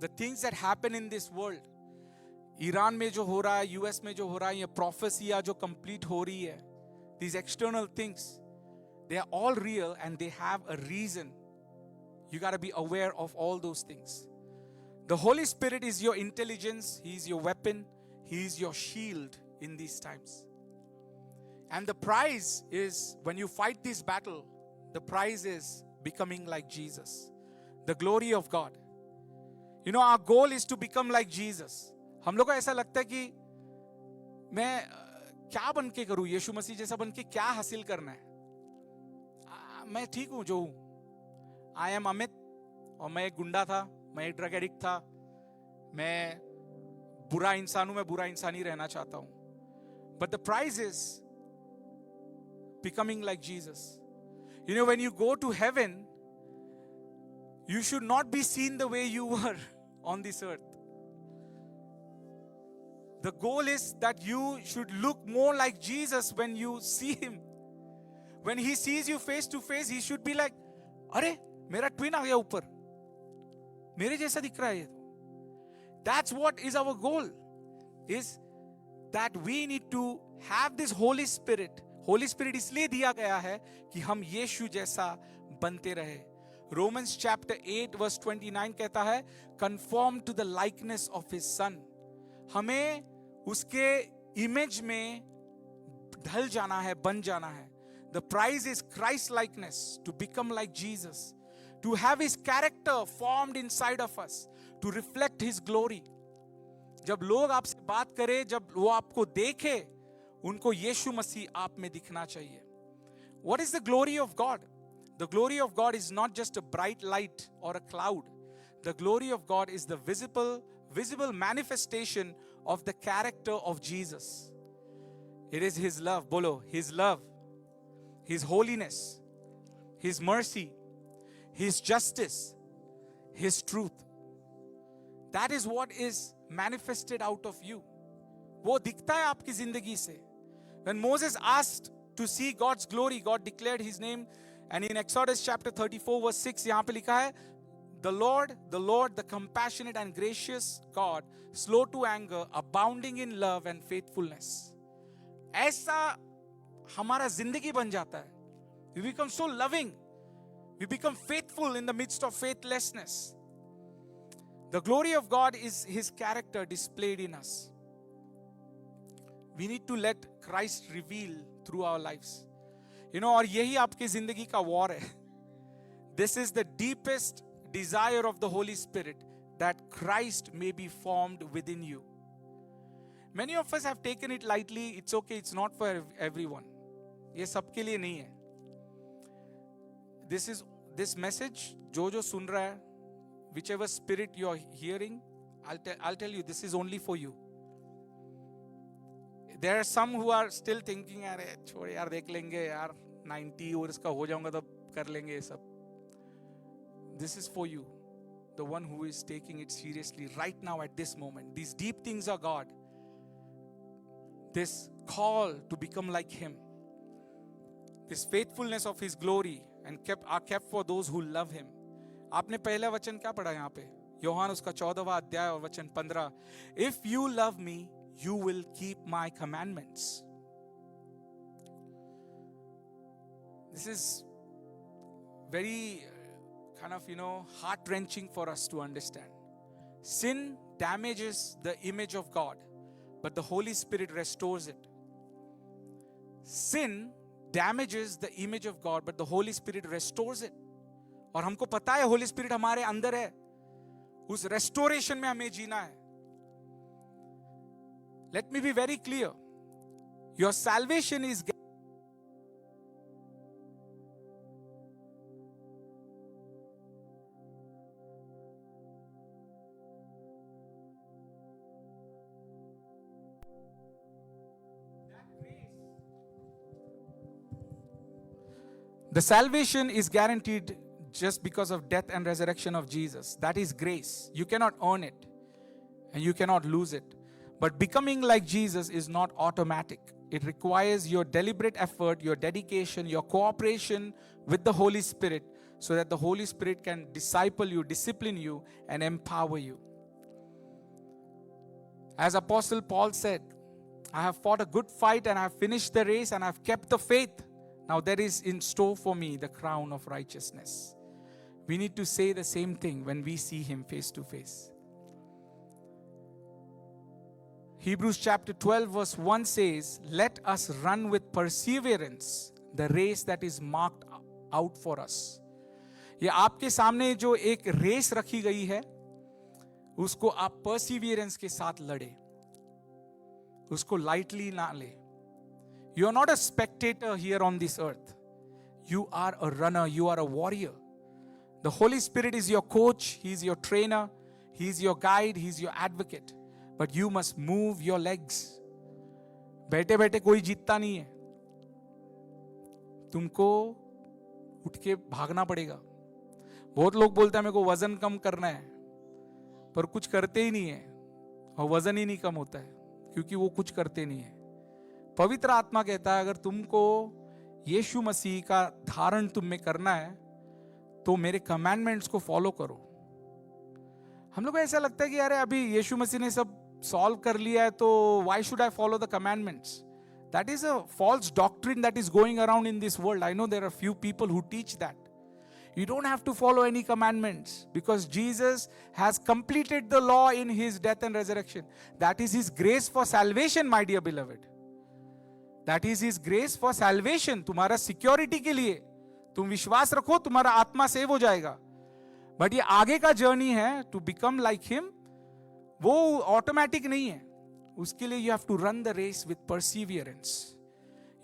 The things that happen in this world, Iran में जो हो रहा है, यूएस में जो हो रहा है, ये प्रोफेसिया जो कंप्लीट हो रही है, these external things, they are all real and they have a reason. You got to be aware of all those things. The Holy Spirit is your intelligence, He is your weapon, He is your shield in these times. And the prize is, when you fight this battle, the prize is becoming like Jesus. The glory of God. You know, our goal is to become like Jesus. हम लोग को ऐसा लगता है कि मैं क्या बन के करूं, यीशु मसीह जैसा बन के क्या हासिल करना है. मैं ठीक हूं जो हूं. आई एम अमित, और मैं एक गुंडा था, मैं एक ड्रग एडिक्ट था, मैं बुरा इंसान हूं, मैं बुरा इंसान ही रहना चाहता हूं. But the prize is becoming like Jesus. You know, when you go to heaven, you should not be seen the way you were on this earth. The goal is that you should look more like Jesus when you see Him. When He sees you face to face, He should be like, अरे मेरा twin आ गया ऊपर, मेरे जैसा दिख रहा है ये. That's what is our goal, is that we need to have this Holy Spirit. Holy Spirit इसलिए दिया गया है कि हम यीशु जैसा बनते रहे. Romans chapter 8 verse 29 कहता है, conform to the likeness of His Son. हमें उसके इमेज में ढल जाना है, बन जाना है. The prize is Christ likeness, to become like Jesus, to have His character formed inside of us, to reflect His glory. जब लोग आपसे बात करें, जब वो आपको देखे, उनको यीशु मसीह आप में दिखना चाहिए. What is the glory of God? The glory of God is not just a bright light or a cloud. The glory of God is the visible manifestation of the character of Jesus. It is His love, bolo, His love, His holiness, His mercy, His justice, His truth. That is what is manifested out of you. वो दिखता है आपकी जिंदगी से. When Moses asked to see God's glory, God declared His name. And in Exodus chapter 34 verse 6, यहाँ पे लिखा है, the Lord, the compassionate and gracious God, slow to anger, abounding in love and faithfulness. ऐसा हमारा जिंदगी बन जाता है. We become so loving. We become faithful in the midst of faithlessness. The glory of God is His character displayed in us. We need to let Christ reveal through our lives. You know, और यही आपकी जिंदगी का war है. This is the deepest desire of the Holy Spirit, that Christ may be formed within you. Many of us have taken it lightly. It's okay, it's not for everyone. ये सबके लिए नहीं है. This message, जो सुन रहा है, whichever spirit you are hearing, I'll tell you, this is only for you. There are some who are still thinking, अरे छोड़ यार, देख लेंगे यार, 90 और इसका हो जाऊंगा तब कर लेंगे ये सब. This is for you, the one who is taking it seriously right now at this moment. These deep things are God. this call to become like Him, this faithfulness of His glory, and are kept for those who love Him. आपने पहला वचन क्या पढ़ा यहाँ पे? यूहन्ना उसका 14वां अध्याय और वचन 15. If you love me, you will keep my commandments. This is very kind of, heart-wrenching for us to understand. Sin damages the image of God, but the Holy Spirit restores it. Sin damages the image of God, but the Holy Spirit restores it. और हमको पता है Holy Spirit हमारे अंदर है. उस restoration में हमें जीना है. Let me be very clear. Your salvation is the salvation is guaranteed just because of death and resurrection of Jesus. That is grace. You cannot earn it and you cannot lose it. But becoming like Jesus is not automatic. It requires your deliberate effort, your dedication, your cooperation with the Holy Spirit, so that the Holy Spirit can disciple you, discipline you, and empower you. As Apostle Paul said, I have fought a good fight and I have finished the race and I have kept the faith. Now there is in store for me the crown of righteousness. We need to say the same thing when we see Him face to face. Hebrews chapter 12 verse 1 says, let us run with perseverance the race that is marked out for us. ये आपके सामने जो एक race रखी गई है, उसको आप perseverance के साथ लड़े, उसको lightly ना ले. You are not a spectator here on this earth. You are a runner, you are a warrior. The Holy Spirit is your coach, He is your trainer, He is your guide, He is your advocate. But you must move your legs. बैठे बैठे कोई जीतता नहीं है. तुमको उठ के भागना पड़ेगा. बहुत लोग बोलते हैं मेरे को वजन कम करना है, पर कुछ करते ही नहीं है, और वजन ही नहीं कम होता है क्योंकि वो कुछ करते नहीं है. पवित्र आत्मा कहता है अगर तुमको यीशु मसीह का धारण तुम में करना है तो मेरे कमांडमेंट्स को फॉलो करो. हम लोग को ऐसा लगता है कि अरे अभी यीशु मसीह ने सब सॉल्व कर लिया है तो why should I follow the commandments. That is a false doctrine that is going around in this world. I know there are few people who teach that. You don't have to follow any commandments because Jesus has completed the law in His death and resurrection. That is His grace for salvation, my dear beloved. That is His grace for salvation. तुम्हारा security के लिए तुम विश्वास रखो, तुम्हारा आत्मा save हो जाएगा. But ये आगे का journey है to become like Him. वो automatic नहीं है. उसके लिए you have to run the race with perseverance.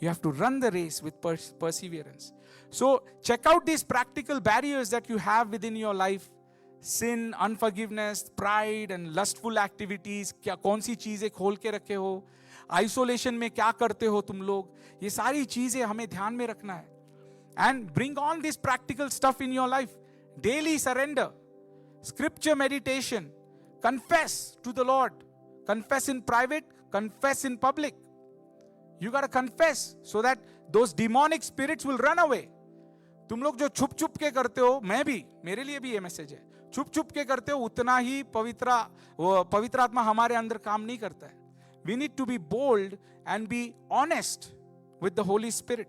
You have to run the race with perseverance. So check out these practical barriers that you have within your life. Sin, unforgiveness, pride and lustful activities. क्या कौन सी चीजें खोल के रखे हो? Isolation में क्या करते हो तुम लोग? ये सारी चीजें हमें ध्यान में रखना है. And bring on this practical stuff in your life. Daily surrender, scripture meditation, confess to the Lord. Confess in private, confess in public. You got to confess so that those demonic spirits will run away. तुम लोग जो छुप छुप के करते हो, मैं भी, मेरे लिए भी ये मैसेज है, छुप छुप के करते हो उतना ही पवित्र आत्मा हमारे अंदर काम नहीं करता है. We need to be bold and be honest with the Holy Spirit.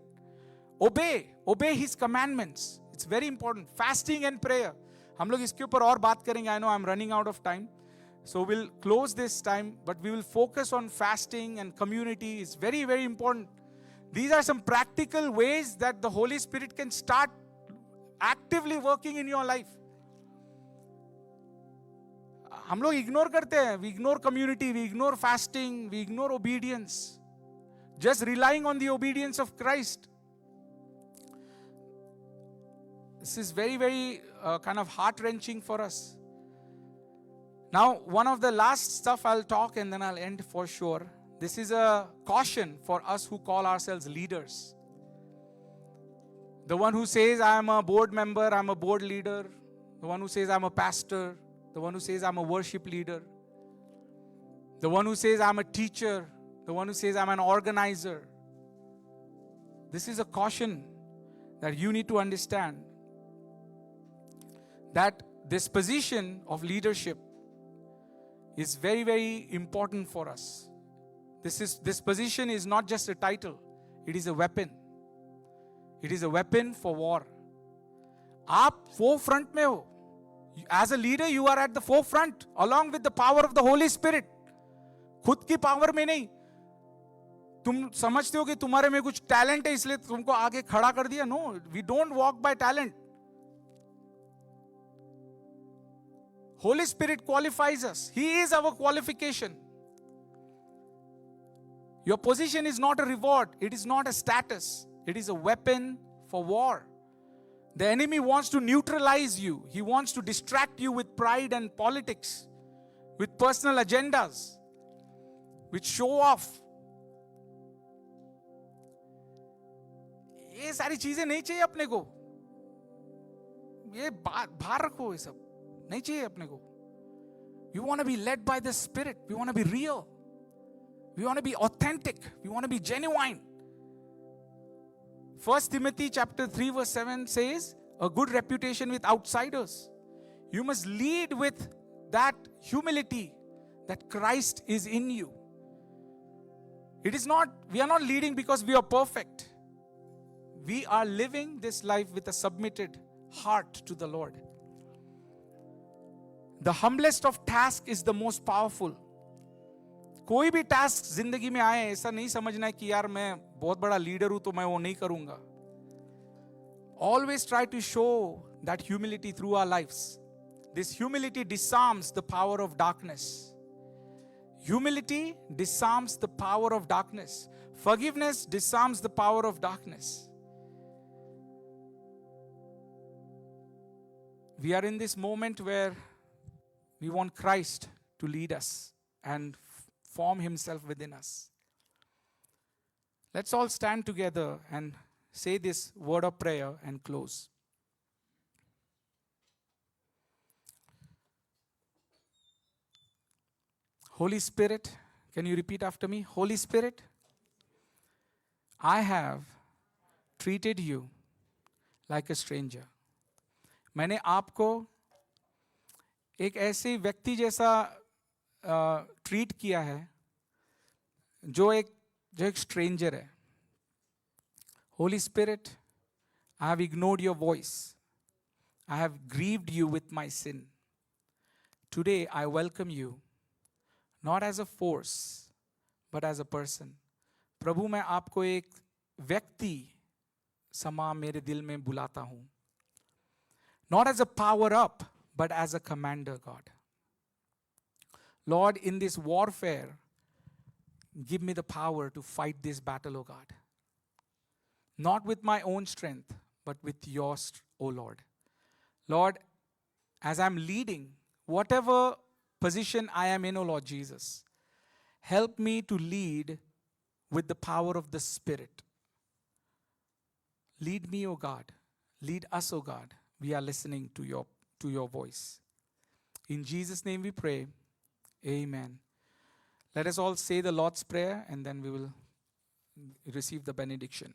Obey His commandments. It's very important. Fasting and prayer. हम लोग इसके ऊपर और बात करेंगे. I know I'm running out of time. So we'll close this time, but we will focus on fasting and community. It's very, very important. These are some practical ways that the Holy Spirit can start actively working in your life. हम लोग ignore करते हैं. We ignore community, we ignore fasting, we ignore obedience. Just relying on the obedience of Christ. This is very, very kind of heart-wrenching for us. Now, one of the last stuff I'll talk and then I'll end for sure. This is a caution for us who call ourselves leaders. The one who says, I am a board member, I'm a board leader. The one who says, I'm a pastor. The one who says, I'm a worship leader. The one who says, I'm a teacher. the one who says, I'm an organizer. This is a caution that you need to understand that this position of leadership is very, very important for us. This position is not just a title, it is a weapon. It is a weapon for war. आप forefront में हो. As a leader, you are at the forefront along with the power of the Holy Spirit. खुद की power में नहीं. तुम समझते हो कि तुम्हारे में कुछ टैलेंट है इसलिए तुमको आगे खड़ा कर दिया. No, we don't walk by talent. Holy Spirit qualifies us. He is our qualification. Your position is not a reward. It is not a status. It is a weapon for war. The enemy wants to neutralize you. He wants to distract you with pride and politics, with personal agendas, with show off. ये सारी चीजें नहीं चाहिए अपने को. ये बाहर रखो. ये सब नहीं चाहिए अपने को. We want to be led by the Spirit. We want to be real. We want to be authentic. We want to be genuine. 1 Timothy chapter 3 verse 7 says, a good reputation with outsiders. You must lead with that humility that Christ is in you. We are not leading because we are perfect. We are living this life with a submitted heart to the Lord. The humblest of tasks is the most powerful. कोई भी task जिंदगी में आए ऐसा नहीं समझना है कि यार मैं बहुत बड़ा लीडर हूं तो मैं वो नहीं करूंगा. Always try to show that humility through our lives. This humility disarms the power of darkness. Humility disarms the power of darkness. Forgiveness disarms the power of darkness. We are in this moment where we want Christ to lead us and form Himself within us. Let's all stand together and say this word of prayer and close. Holy Spirit, can you repeat after me? Holy Spirit, I have treated you like a stranger. मैंने आपको एक ऐसे व्यक्ति जैसा treat किया है जो एक स्ट्रेंजर है. Holy Spirit, I have ignored your voice. I have grieved you with my sin. Today I welcome you, not as a force, but as a person. प्रभु मैं आपको एक व्यक्ति समा मेरे दिल में बुलाता हूँ. Not as a power up, but as a commander, God. Lord, in this warfare, give me the power to fight this battle, O God. Not with my own strength, but with yours, O Lord. Lord, as I'm leading, whatever position I am in, O Lord Jesus, help me to lead with the power of the Spirit. Lead me, O God. Lead us, O God. We are listening to your voice. In Jesus' name we pray. Amen. Let us all say the Lord's Prayer and then we will receive the benediction.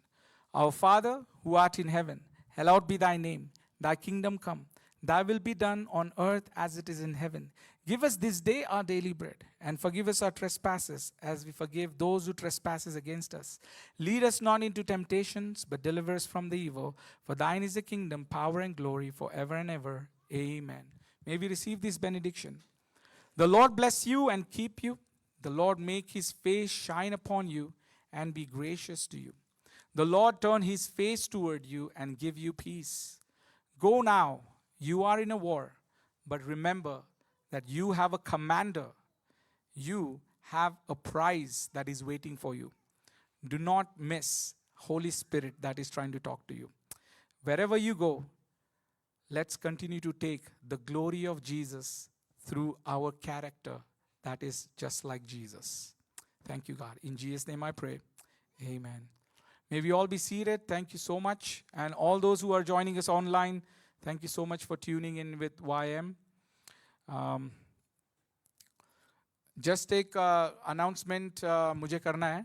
Our Father, who art in heaven, hallowed be thy name. Thy kingdom come. Thy will be done on earth as it is in heaven. Give us this day our daily bread, and forgive us our trespasses, as we forgive those who trespass against us. Lead us not into temptations, but deliver us from the evil. For thine is the kingdom, power, and glory, forever and ever. Amen. May we receive this benediction. The Lord bless you and keep you. The Lord make his face shine upon you and be gracious to you. The Lord turn his face toward you and give you peace. Go now. You are in a war, but remember that you have a commander. You have a prize that is waiting for you. Do not miss Holy Spirit that is trying to talk to you. Wherever you go, let's continue to take the glory of Jesus through our character that is just like Jesus. Thank you, God. In Jesus' name I pray. Amen. May we all be seated. Thank you so much. And all those who are joining us online, thank you so much for tuning in with YM. Just एक announcement मुझे करना है